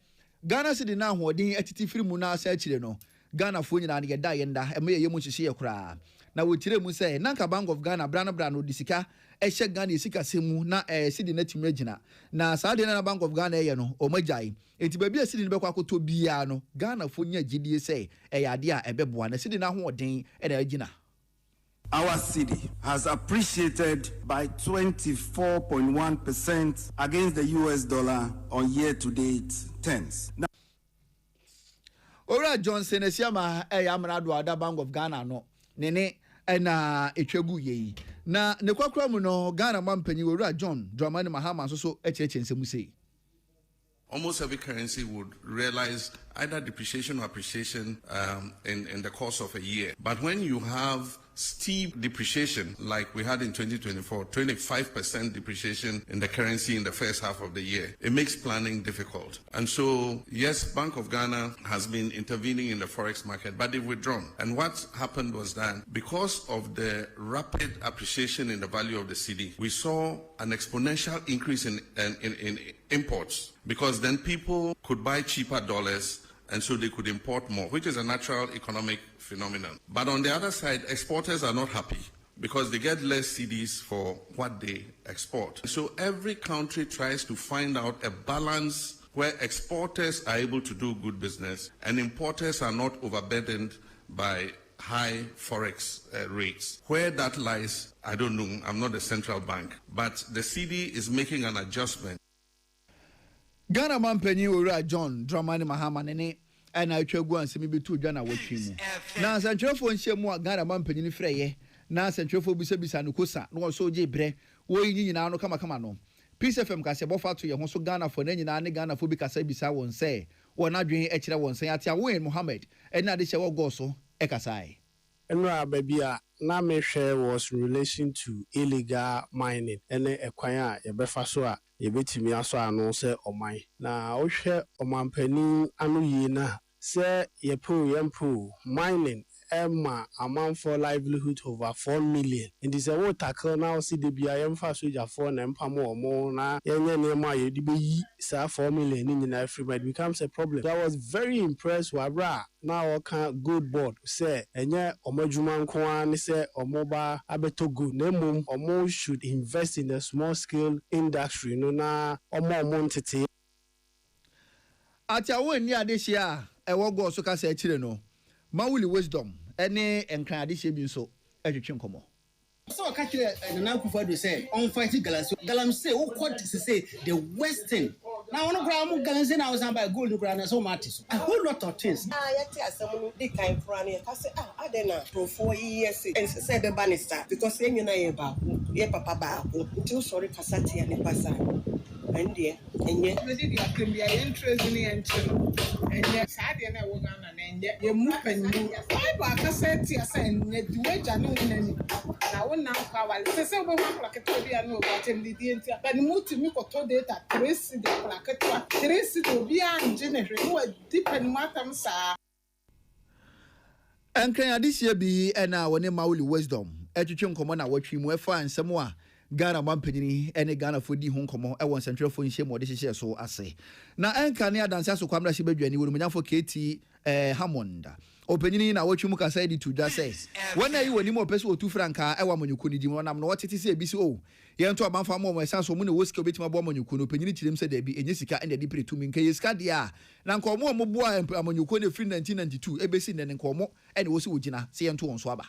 Ghana cedi na hoodin atiti firi mu na sa chire no Ghana fo nyina ne da yenda eme ye mu hyehyɛ ye kura na wo chire mu se nanka Bank of Ghana brano disika ehye Ghana esika semu na cedi na timre gina na saa de na Bank of Ghana ye no o magyae enti ba bia cedi ne bekwa akoto bia no Ghana fo nya gidie se ade a ebeboa na cedi na hoodin na agina. our cedi has appreciated by 24.1% against the US dollar on year-to-date terms. Now, Ora Johnson esiama amrado ada Bank of Ghana no nene na etwegu yi na ne kwakra mu no Ghana mampanyi Ora John Dramani Mahama so echechensemu sei. Almost every currency would realize either depreciation or appreciation in the course of a year. But when you have steep depreciation, like we had in 2024, 25% depreciation in the currency in the first half of the year, it makes planning difficult. And so, yes, Bank of Ghana has been intervening in the forex market, but they've withdrawn. And what happened was that because of the rapid appreciation in the value of the cedi, we saw an exponential increase in imports, because then people could buy cheaper dollars and so they could import more, which is a natural economic phenomenon. But on the other side, exporters are not happy because they get less cedis for what they export. So every country tries to find out a balance where exporters are able to do good business and importers are not overburdened by high forex rates. Where that lies, I don't know. I'm not the central bank. But the cedi is making an adjustment. Ghana mampanyi Ora John Dramani Mahama nene na atwagu ansemi betu dwana watwi mu. Na santrefo nhyiamu a Ghana mampanyi ni freye na santrefo bisabisa no kosa no so je bre wo yin nyina no kama no. Peace FM kase bofa to ye ho so Ghana fo na nyina ne Ghana fo bi kasa bisa won se won adwen e kire won se atia Wayne Mohammed na de hye wo go so e kasai. Enra babia na me hwe was in relation to illegal mining ene ekwan a ye befa so a ye betimi aso anu se oman na o hwe omanpani anu yi na se ye pro mining Emma amount for livelihood over 4 million. In this what tackle now see the BIM fast with your phone and more na yenye ye say 4 million in everybody becomes a problem. I was very impressed with Abra. Now can good board say enye omajuma nko an say omoba abeto good nemu omo should invest in a small scale industry no na omo ntete. Atia wo ni adehia e wo go so ka say chire no. Mawuli wisdom any enkradishe bi nso etwetwe nkomo. So catch na kufa do say on fight galam say who court say the western now one gram galam na was by gold gram so matters a whole lot of things yati asem dey kind plan e ka say adena for 4 years and say be banister because enyu na ye ba ye papa ba ko nti sorry kasati ya ne pasa and there enye we did ya kembia interest ni entro enye sade na wo gana na enye ye mu panyu why ba kasati ya say enye duweja no nani na wona kwa wale se wo ma plaketo bia no ba tem di enti ba ni muti mi ko to data trace the plaketo trace do bia nje ne hwe no depend matam sa enkran adisia bi na woni Mawuli wisdom etwetwe nkomo na watwi mu efa nsem a Ghana mampanyini ene Ghana fodi ho nkomo e won central fo nhye mo de hye so ase na enka ne adanse so kwamra hye badwani wo munyafo KT Hammond opanyini na watwi mu kasa di to just say when are you woni mo pese otu franka e wa manyuko ni di mo nam no wotete se ebisi o ye nto abanfa mo mo esanso mu ne woska obetima bo manyuko no opanyini kirem se da bi enye sika ene de pretu mi nka yeska dia na nkomo mo bo amanyuko ne free 1992 ebesi ne nkomo ene wo se wogina se ye nto won so aba.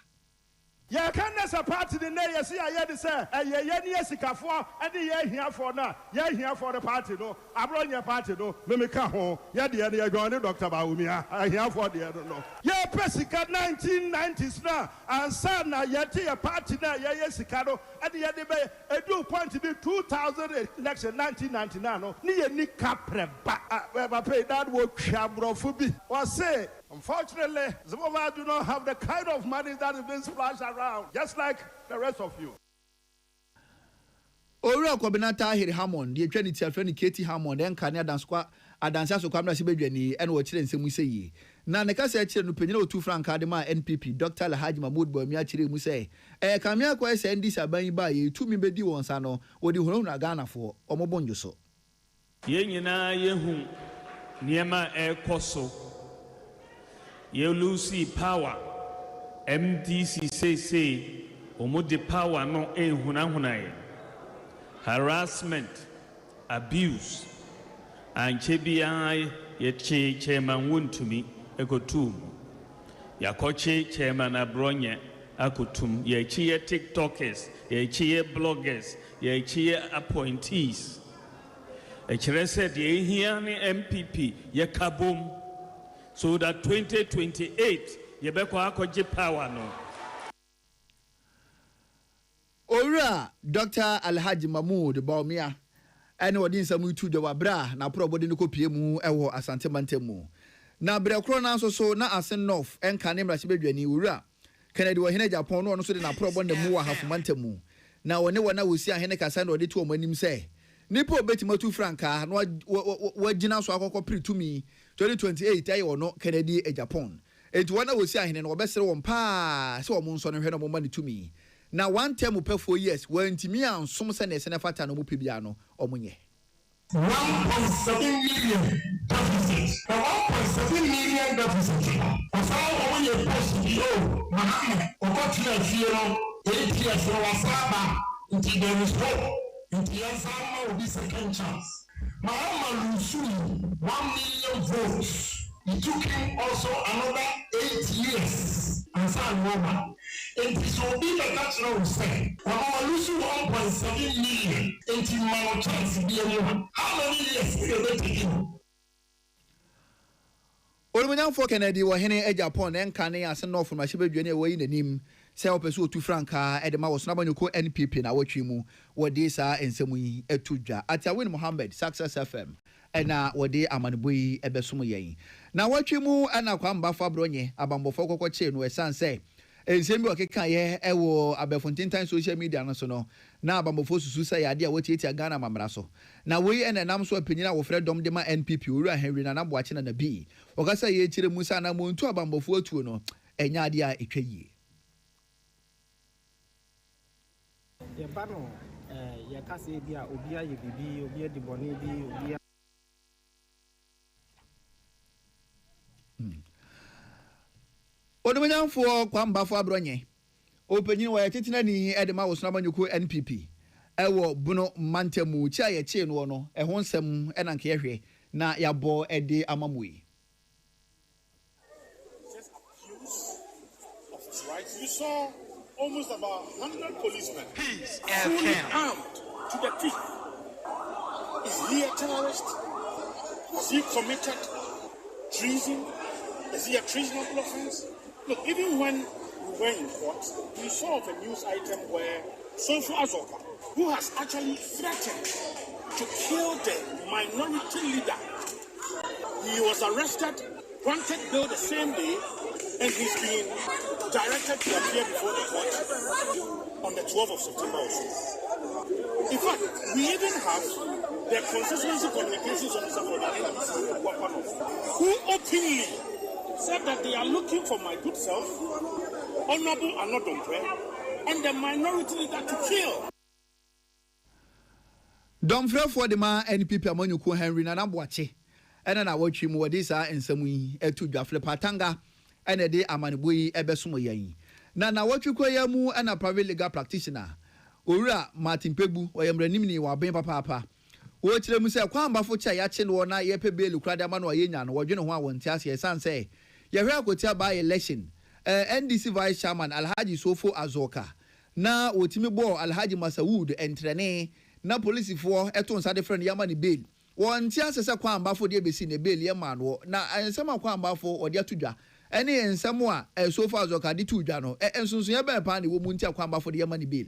Ya can as a party the nay, yes, I had say, and ye sikafo, and ye here for now, ye here for the party, no, I brought your party, no, let me come home, ye the other going to Dr. Baumia, I here for the other, no. Ye Pessica 1990s now, and son, ye a party now, ye Sicado, and the other bay, a do point to be 2000 election 1999, no, near Nick Capre, but I paid that work, Shabrofubi, or say, unfortunately, some of us do not have the kind of money that is being splashed around, just like the rest of you. Ora Kobinata Hiri Hammond, the Trinity friend KT Hammond, and Canada Squad, Adansa so Kamra Sibedwani, and what children say we say. Naneka said no penino 2 franc Adema NPP, Dr. Lahaji Mahmoud Bomiachiri Muse. Kamia Kwes and this Abani by 2 Mibedi on Sano, or the Horona Ghana for Omobonjo so. Yenina Yehum, Niema Air Koso. You lose power. MDC say, Omo power no hunahunai. Harassment, abuse, and chebi chairman won to me, eko tu. Yakoche chairman abronye, akotum ye tiktokers ye bloggers ye appointees Echere said ye here ni MPP ye kabom so that 2028 ye beko akoje power no. Ora Dr. Alhaji Mahmoud Baumia ene wodi nsamu tu de wabra na probodi no kopie mu ewo Asante Mantemu na brekro na so na Asen North enka ne mrahye bedwani ora Kennedy wo hene Japan no so de na probodi mu wa hafu Mantemu na wone wona wosi ahene kasa na wodi to omanim se nipo obetima tu franka na wagina so akokọ pritumi 2028 ayi wono Kennedy Japan enti wona wosi ahene no obesere won pa se wo mo nso no hwe no mo mani tumi na one term per 4 years when timi ansom se na ese na fata no mo pebia no omonye 1.7 million deficit. The 1.7 million deficit. Ofa omonye post yo Muhammad okotia fiero APS no wasaba until there is hope until Yansama will be second chance. Muhammad Lusuli 1 million votes. It took him also another 8 years. And so Roma. And this will be the natural say. We're losing 1.7 million. And in my chance to be a woman. How many years will they take him? Olumunyam for Kennedy wa hene Japan enka ne ase no from Ashebedwane we nanim se opeso otu franka edema wo sonaba nyoko NPP na watwi mu wodi sa ensemu yi etudwa Atiawin Mohammed Success FM ena wodi amaneboyi ebesom yen na watwi mu ana kwamba fa bronye abambofo kokoche no esanse ensemi okeka ye ewo abefontintan social media no so no na abambofo susu sa yade a wotietia Ghana mamra so na we ene nam so apanyina wo fredom de ma NPP owura Henry na naboache na bi okasa ye chire musa na montu abambofo atuo no enya ade a etwayi ye ba no ye kase bia obia ye bibi obia di boni bi obia Odumanyanfo kwambafo abronye opanyin wa yetetina ni edema wo sonaba nyoko NPP ewo buno Mantemu chia ye chie no no eho nsem ena nke yehwe na yabo ede amamui You saw almost about 100 policemen fully armed to the teeth. Is he a terrorist? Has he committed treason? Is he a treasonable offense? Look, even when we were in court, we saw of a news item where Sofu Azoka, who has actually threatened to kill the minority leader, he was arrested, granted bail the same day, and he's been directed to appear before the court on the 12th of September also. In fact, we even have the constituency communications officer for the NDC, who openly said that they are looking for my good self, Honorable Anodompe, and the minority leader to kill. Domfrɛ for the ma NPP amanyuko Henry na naboache ena na watwi mu wodi sa ensemu yi etu dwafle patanga ena de amaneboyi ebesom yan na watwi koya mu ena private legal practitioner owura Martin Pegbu oyemranim ni wa ben papa wo kire mu se kwambafo cha ya che no na ye pebele kurade ama no yenya no wodwene ho awonte ase esanse ye hwe akotia by election NDC vice chairman Alhaji Sofo Azoka na wotimi bo Alhaji Masawood entrene na police for eto nsade friend yama ni bail won ti asese kwambafo de besi ne bail ye ma no na ensema kwambafo ode atudwa ene ensemo a Sofo Azoka de tudwa no ensunsun ye be pa ne wo mu nti kwambafo de yama ni bail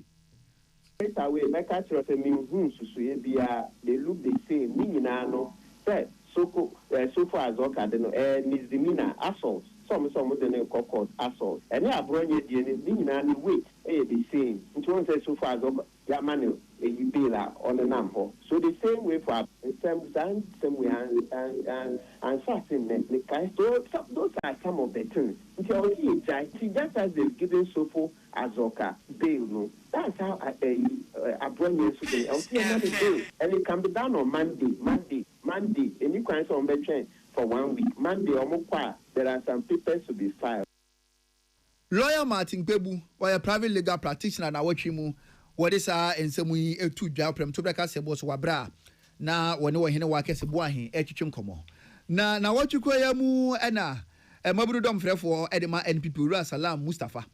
away make a trust me who susu bia they look the same ni nyina no say Sofo Azoka de no misdemeanor assault some de no court assault and ya bronye die ni nyina ni wait the same nti won say Sofo Azoka ya manu bail on the number so the same way for same way and fasting the kind so those are some of the things until he just as they've given Sofo Azoka bail no that's how a bronye so and it can be done on Monday and you can on the for 1 week Monday or there are some papers to be filed. Lawyer Martin Pegbu or a private legal practitioner na watwi mu wodi sa ensemu yi etu dwa prem to breka sebo so wabra na woni wo hene wa kese bo ahen etwetwe nkomo na watwi koya mu ena maburu dom frefo edema NPP Ura Salam Mustafa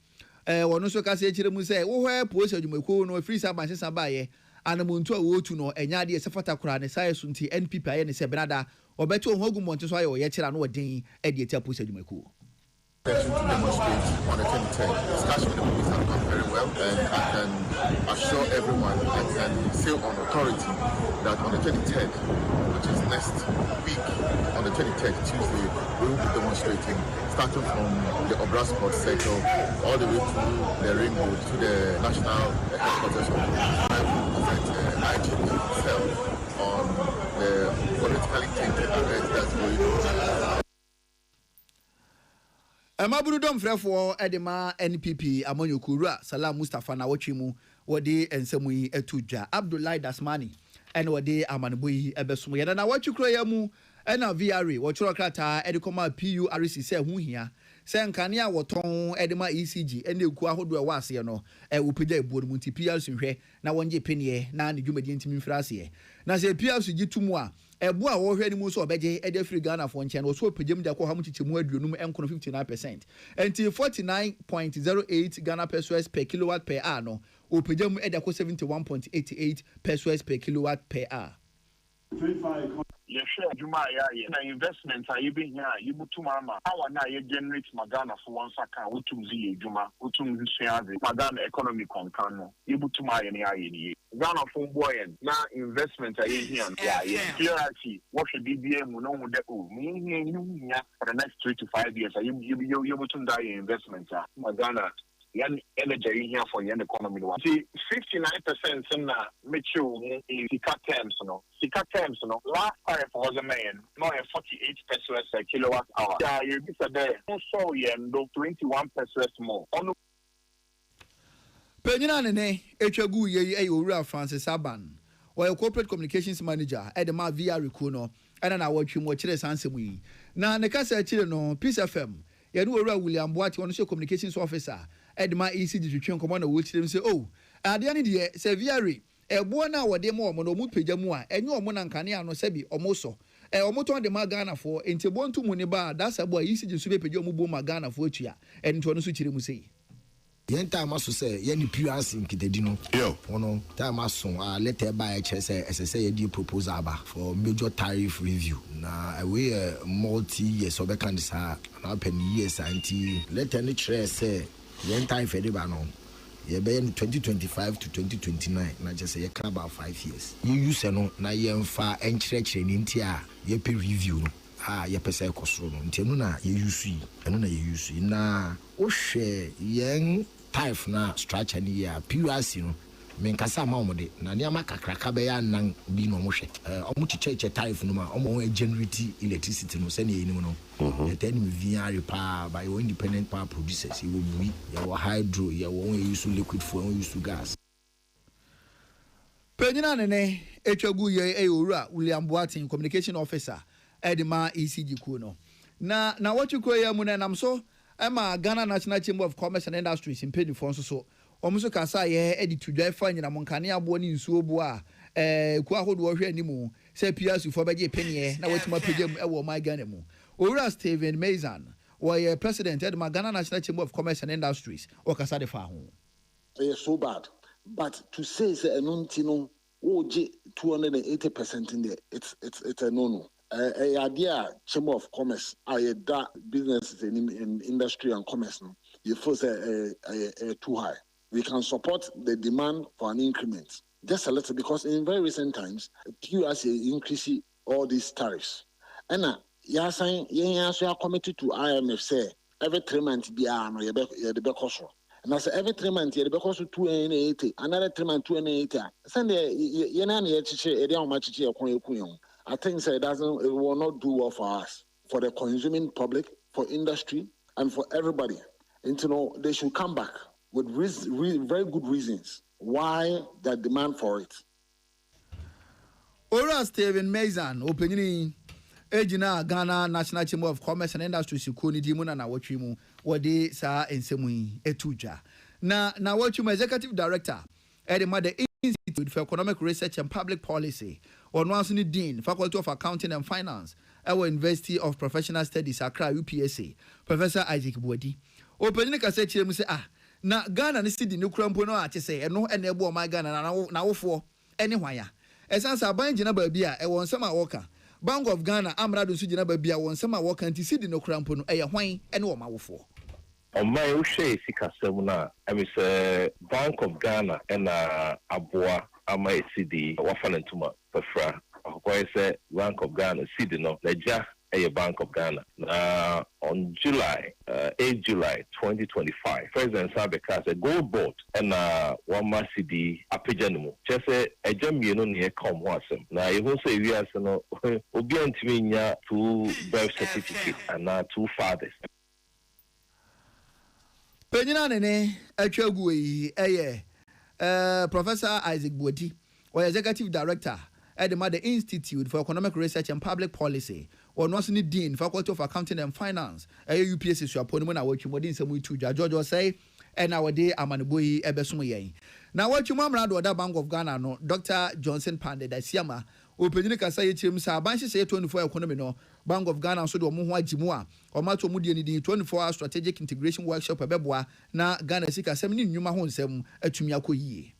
wɔno nso ka sɛ kyerɛ mu sɛ wo hɔ post adwumakuo no free sa ban sesa baayɛ anamuntu a wɔtu no ɛnya deɛ sɛ fata kora ne sae so nti NPP ayɛ ne sɛ benada ɔbɛto ho agu mmɔnte so ayɛ ɔyɛ kyerɛ no wɔden ɛde atia post adwumakuo. To demonstrate on the 23rd. Discussion with the police have gone very well, and I can assure everyone, I can say on authority that on the 23rd, which is next week, on the 23rd, Tuesday, we will be demonstrating starting from the Obra Sports Circle all the way to the Ring Road to the national headquarters of the police. I will present IGP itself on the politically tainted arrest that's going on. Amaburu dom frefo edema NPP amonyokura Salam Mustafa na watchi mu wode ensemu yi etudwa Abdullahi Dasmani ene wode amanboyi ebesom ye na watchi kro ya mu ena VRA wochoro krata edikoma PURC se hu hia se nkane a woton edema ECG ene eku ahodo e wase no wopagya ebuo mu nti PURC hwe na wonje penie na ne dwumadi ntimi mfrase na se PURC gitumu a ebo a wo hwe ni mu so obeje ede free Ghana for nchen wo so opagem dia ko ha mu chichemu aduonum enkono 59% enti 49.08 Ghana pesos per kilowatt per hour no opagem ede ko 71.88 pesos per kilowatt per hour. You share Juma na investment are being here, you to mama. How na you generate Magana for one second, utum zi Juma, utum ziazi, Magana economy concano, you to my any Ghana from boy na investment are here and clarity. What should be the no for the next 3 to 5 years? You to die investment Magana. Yan energy here for the economy. See, 59% in mature in Sika terms, no. Last time was a man, now 48 pesos a kilowatt hour. Yeah, you be there. So yeah, no 21 pesos more. Penyina ne etwagu ye owura Francis Aban. Or corporate communications manager Edema VR Kuno, and na watching what chile sansemu yi. Na ne kasa chile no Peace FM. Yanu owura William Boati on communications officer. Edma ECG to train command which them say, oh, at the end of the year, Seviari, a buona or demo monomu pejamua, and you are monancania no sebi or moso. A omoto de Magana for into bon to Muniba, that's a boy ECG to pejomu Magana for chia, and to Nusuchi. Yen time aso say yen PURC nkitedino yo ono time aso letter by HSA SSA ye proposal ba for major tariff review na we multi years obekan this na pen years anti letter ni chere say yen time fede ba no ye be 2025 to 2029 na just say ye can about 5 years you use no na ye mfa enkyerechire ni nti a ye pe review no ye pese ekosoro no nti enu na ye use na o hwe yen type na structure ni ya PURC no men kasa ma omode na niama kakraka be ya nan bi no mo hwe omo chicheche type no ma omo generate electricity no se na enim no the VR power by independent power producers you will be your hydro you will use liquid fuel use gas. Penyina ne etwagu ye owura William Boatin communication officer Edema ECG kuno na what you call ya mu na nam so Emma Ghana National Chamber of Commerce and Industries in Penny Fonso so omuso kasa ye edi tudwa fa nyina monkane abo ni nsuo bo a ku ahodo wo hwe animu se PURC fo beje penye na watima pegem e wo my Ghana mu Owura Steven Mazan was president of Ghana National Chamber of Commerce and Industries o kasa de fa ho so bad but to say enunti no 280% in there it's a no idea Chamber of Commerce that businesses in industry and commerce no you feel too high. We can support the demand for an increment just a little because in very recent times PURC increase all these tariffs and you saying you are committed to IMF say every 3 months be no the cost and I say every 3 months the cost 280 another 3 months 280 send you na e I think it will not do well for us, for the consuming public, for industry, and for everybody. And they should come back with very good reasons why the demand for it. Owura Steven Mazan, opening Ejina Ghana National Chamber of Commerce and Industries Kuni Dimuna na wachimu wade sa ensemu etuja. Na wachimu executive director Edema the Institute for Economic Research and Public Policy or Nwansuni Dean, Faculty of Accounting and Finance, our University of Professional Studies, Accra, UPSA, Professor Isaac Buadi. Opening a search, say, na Ghana ne sidi ne krampo no a che say eno ene ebo my Ghana na wofo ene hwan esansa aban gina ba bia e won nsema woka Bank of Ghana amrado su gina ba bia won nsema woka nti sidi no krampo no eye hwan ene wo mawofo on my ushe sikasem na say Bank of Ghana and aboa ama sidi wafanentuma fafra akwai say Bank of Ghana sidi no leja a Bank of Ghana. On 8 July 2025, President Sabeka said gold board and one CD apejanimu. Just a jam you know near come wasem. Now you won't say we are no obi antiminya 2 birth certificate and 2 fathers. Penyina nene atwagu yi Professor Isaac Bodi or Executive Director at the Mother Institute for Economic Research and Public Policy, or Nosini Dean, Faculty of Accounting and Finance, UPS is your opponent. I watch you more than some to George or say, and our day Amanabui Ebesumoye. Now, what you mamma do at the Bank of Ghana, no, Dr. Johnson Pande, that Siama, Openica say to him, Sabanshi say 24 economy, no, Bank of Ghana, so do Muha Jimua, or Mato Mudi 24-hour strategic integration workshop, a Beboa, na Ghana Sika 70 Numa Honsem, a Tumiako ye.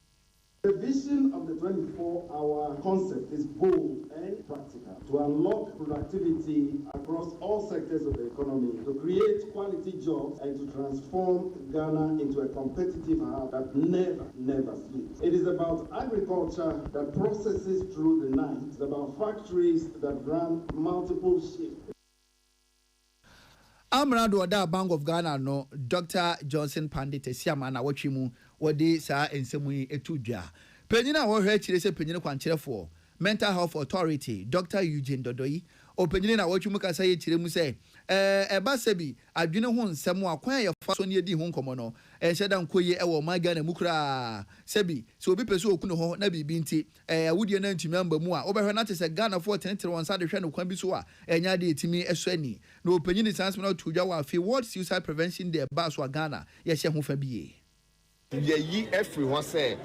The vision of the 24-hour concept is bold and practical to unlock productivity across all sectors of the economy, to create quality jobs, and to transform Ghana into a competitive hub that never sleeps. It is about agriculture that processes through the night. It's about factories that run multiple shifts. Amrado da Bank of Ghana no Dr. Johnson Pandit Siama na wachimu wode saa ensemu etudwa penyina wo hwe chire se penyina kwancherefo Mental Health Authority Dr. Eugene Dodoi openyina na wachimu kasa ye chire mu se eba sebi adwene ho nsemu akwan ye fa so ne edi ho nkomo no enhyeda nkoye e wo Ghana mukra sebi so obi peso okuno ho na bibi nti awudie na ntumi amba mu a obehwe na tese Ghana for tentere won sa de hwe no kwan bi so a enya de etimi esani na openyini transfer to dwa wa fi World Suicide Prevention Day ba so Ghana ye hye ho fa biye Ye everyone say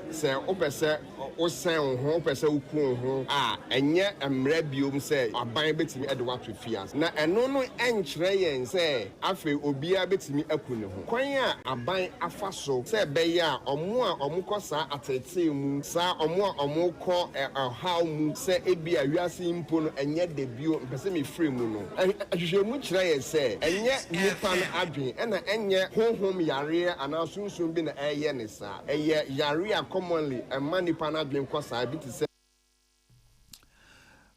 opese o sen ho opese ukun ho enye emre biom say aban betimi edwa to fias na eno no enkyere yen say afi obia betimi akune ho kwan a aban afaso say be ya omo sa atete mu sa omo ko how mu say ebia wiase impo no enye de bio pese me free mu no ahwehwe mu kyere yen say enye nipa na adwen na enye honhom yare anasunsun bi na eye nisa yarea commonly a money panadwin kwasa bi say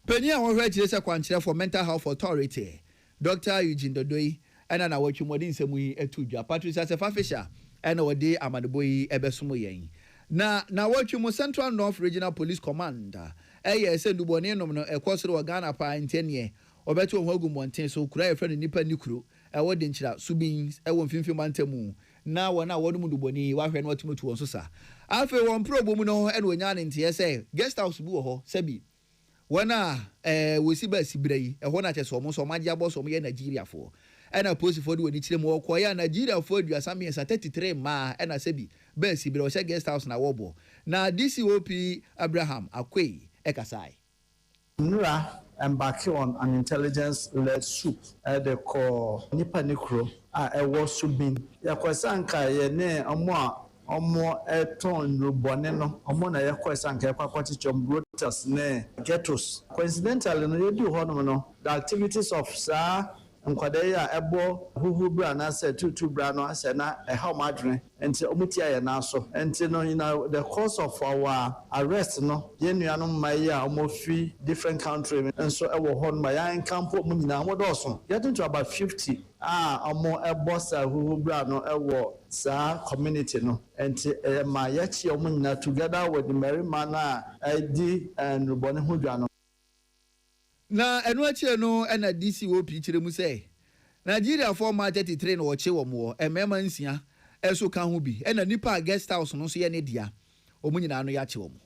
Penia wo hwe chire se kwankyere for Mental Health Authority Dr. Eugene Dodoi ana na watwumodi nsemu yi etudwa Patricia Sefafisha ana wode amadeboyi ebesomo yen na watwumu Central North Regional Police Command se ndubone nom no ekosoro wa Ghana pa ntenie obeto ho agumonten so kura efre nipa nikuro wode nkyira subins mfimfim mantemu na wana wonu muduboni wa hwe na watumutu won so sa afi won probo mu no ene onya ne ntie say guest house bu ho sabi wana wosi ba sibrai ho na cheso mo so magia boss mo ye Nigeria fo ena post for do ni kire mo ko ya Nigeria fo aduasa me 33 ma ena sabi ba sibrai o she guest house na wobo na DCOP Abraham Akwei ekasai Nura embarking on an intelligence-led swoop at the core Nipa Nikro was subin. Yakwasanka ye omo eton rubone no omo na yakwasanka kwakwati chom brothers ne ghettos. Coincidentally no you do hono no the activities of sa nkwade ya ebo huhu bra na say tutu bra no ase na how madre enti omutia ye na so enti no the cause of our arrest no ye nuano mai a omofi different country and so e wo hon ma yan campo mu nyina mo do so getting to about 50 omo ebo sa huhu bra no e wo sa community no enti ma ya chi omo nyina together with the merima na di and rubone hu dwa no na enu achire no na DCOP chire mu say Nigeria for March 33 no oche wo mo emema nsia eso ka ho bi na nipa guest house no so ye ne dia omunyina no ya che wo mo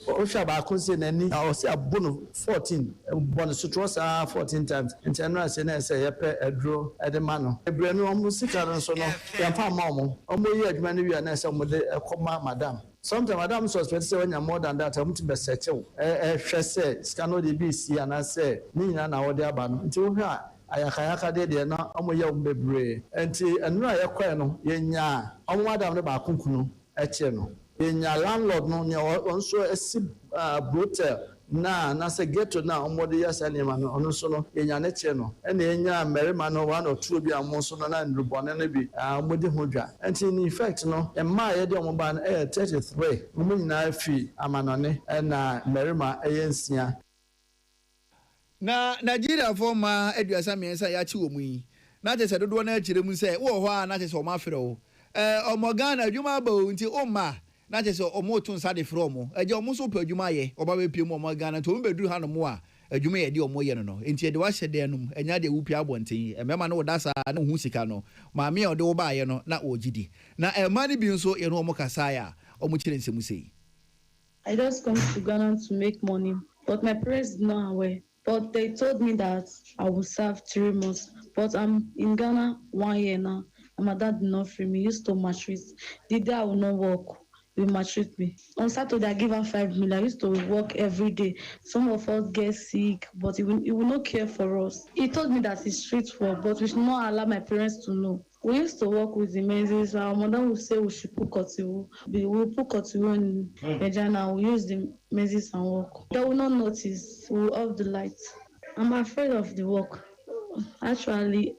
o sha ba ko se nani o se abono 14 bono so tro sa 14 times internal se na se ye pe edro edema no ebre no omo sika no so no ya pa ma omo ye adwuma no wi na se omo de ekoma madam. Sometimes madam suspect say when you more than that I'm to be settle hwe say scan no dey be see and say ni nyina na wo dey aba no nti wo hwa ayakayaka de na ɔmo yɛ ɔmo bebree nti ɛnura yɛkɔɛ no yɛnya ɔmo madam ne baako kunu ɛkyɛ no yɛnya landlord no nea ɔnso esi brothel na sɛ ghetto na ɔmo de yɛ sɛ nneɛma no ɔno nso no yɛnya ne kyɛ no ɛna yɛnya mmarima no wɔn ɔtuo bi a ɔmo nso no na ndurubɔne no bi ɔmo de ho dwa nti in effect no mmaa yɛde ɔmo ba no ɛyɛ 33 ɔmo nyinaa fi amanɔne ɛna mmarima ɛyɛ 6. na Nigeria for ma aduasa mmiɛnsa ya chi wɔ mu yi na kyerɛ sɛ dodoɔ na akyerɛ mu sɛ wo hɔ a na kyerɛ sɛ ɔmo afrɛ wo ɔmo Ghana adwuma ba wo nti ɔmma na kyerɛ sɛ ɔmo to nsa de frɛ ɔmo agye ɔmo so pɛ adwuma yɛ ɔba bɛpie mu ɔmo Ghana nti ɔmo bɛduru ha no mo a adwuma yɛ de ɔmo yɛ no no nti yɛde wahyɛ dan no mu ɛnya de wupia abɔnten ɛmɛma no woda saa na hu sika no maame a ɔde wo baayɛ no na ɔgyidi na ɛma no bi nso yɛ no ɔmo kasa ya ɔmo kyerɛ nsɛm sei. I just come to Ghana to make money, but my parents did not aware. But they told me that I will serve 3 months. But I'm in Ghana 1 year now, and my dad did not free me. He used to maltreat. The day I will not work, he will maltreat me. On Saturday, I give her 5 million. I used to work every day. Some of us get sick, but he will not care for us. He told me that it's street work, but we should not allow my parents to know. We used to work with the menses. Our mother would say we should put cotton. We will put cotton in vagina. We use the menses and work. They will not notice. We will off the lights. I'm afraid of the work. Actually,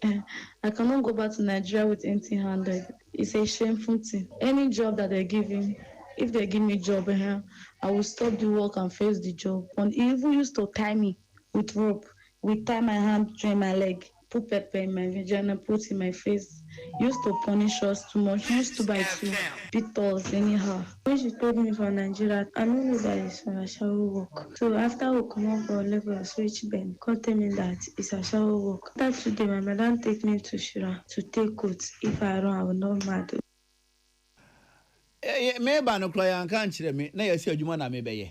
I cannot go back to Nigeria with empty-handed. It's a shameful thing. Any job that they're giving, if they give me a job here, I will stop the work and face the job. And he even used to tie me with rope. We tie my hand, join my leg, put pepper in my vagina, put in my face. Used to punish us too much. Used to bite too, beat us anyhow. When she told me from Nigeria, I don't know that it's a shower work. So after we come up for level switch Ben, come tell me that it's a shower work. That today my madam take me to Shira to take coats. If I don't, I will not mad. Me ba no kra yan kan kyerɛ me na yɛsi adwuma na me bɛyɛ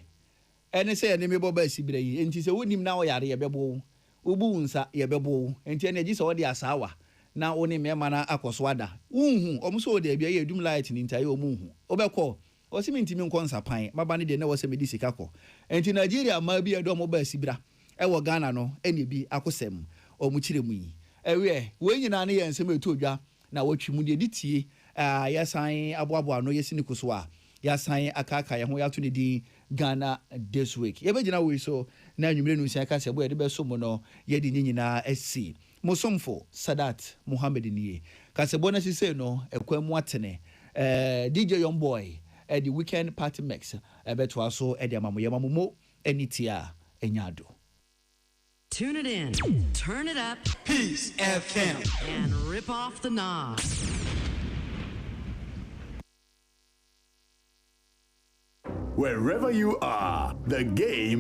ɛne sɛ ne me bɔ ba sibire yi enti sɛ wonim na wo yare yɛbɛbɔ wo bu nsa yɛbɛbɔ wo enti ne gyi sɛ wo de asawa na wo ne mema na akɔso ada unhu ɔmo so de bia yɛ dum light ni ntaye ɔmo hu obɛkɔ ɔsimi ntimi nkɔ nsapan maba ne de na wɔ sɛ medi sika kɔ enti Nigeria ma bi ɛdɔ ɔmo ba sibira ɛwɔ Ghana no ɛne bi akosɛm ɔmo kyerɛ mu yi ɛwɛ wo nyina ne yɛ nsɛm etu odwa na wɔtwi mu de ditie yasan aboabo no yɛsi ne koso a yasan akaka yɛ ho yato ne din Ghana this week yɛbɛgyina wo so na nwumire no nsia ka sɛ bo yɛde bɛso mo no yɛde nyina asi Musomfo Sadat Muhammad niye kasebo na sise no ekwemu atene DJ Young Boy the weekend party mix beto aso e de amamoye mamumo enitia enyado. Tune it in, turn it up, Peace FM, and rip off the knob. Wherever you are, the game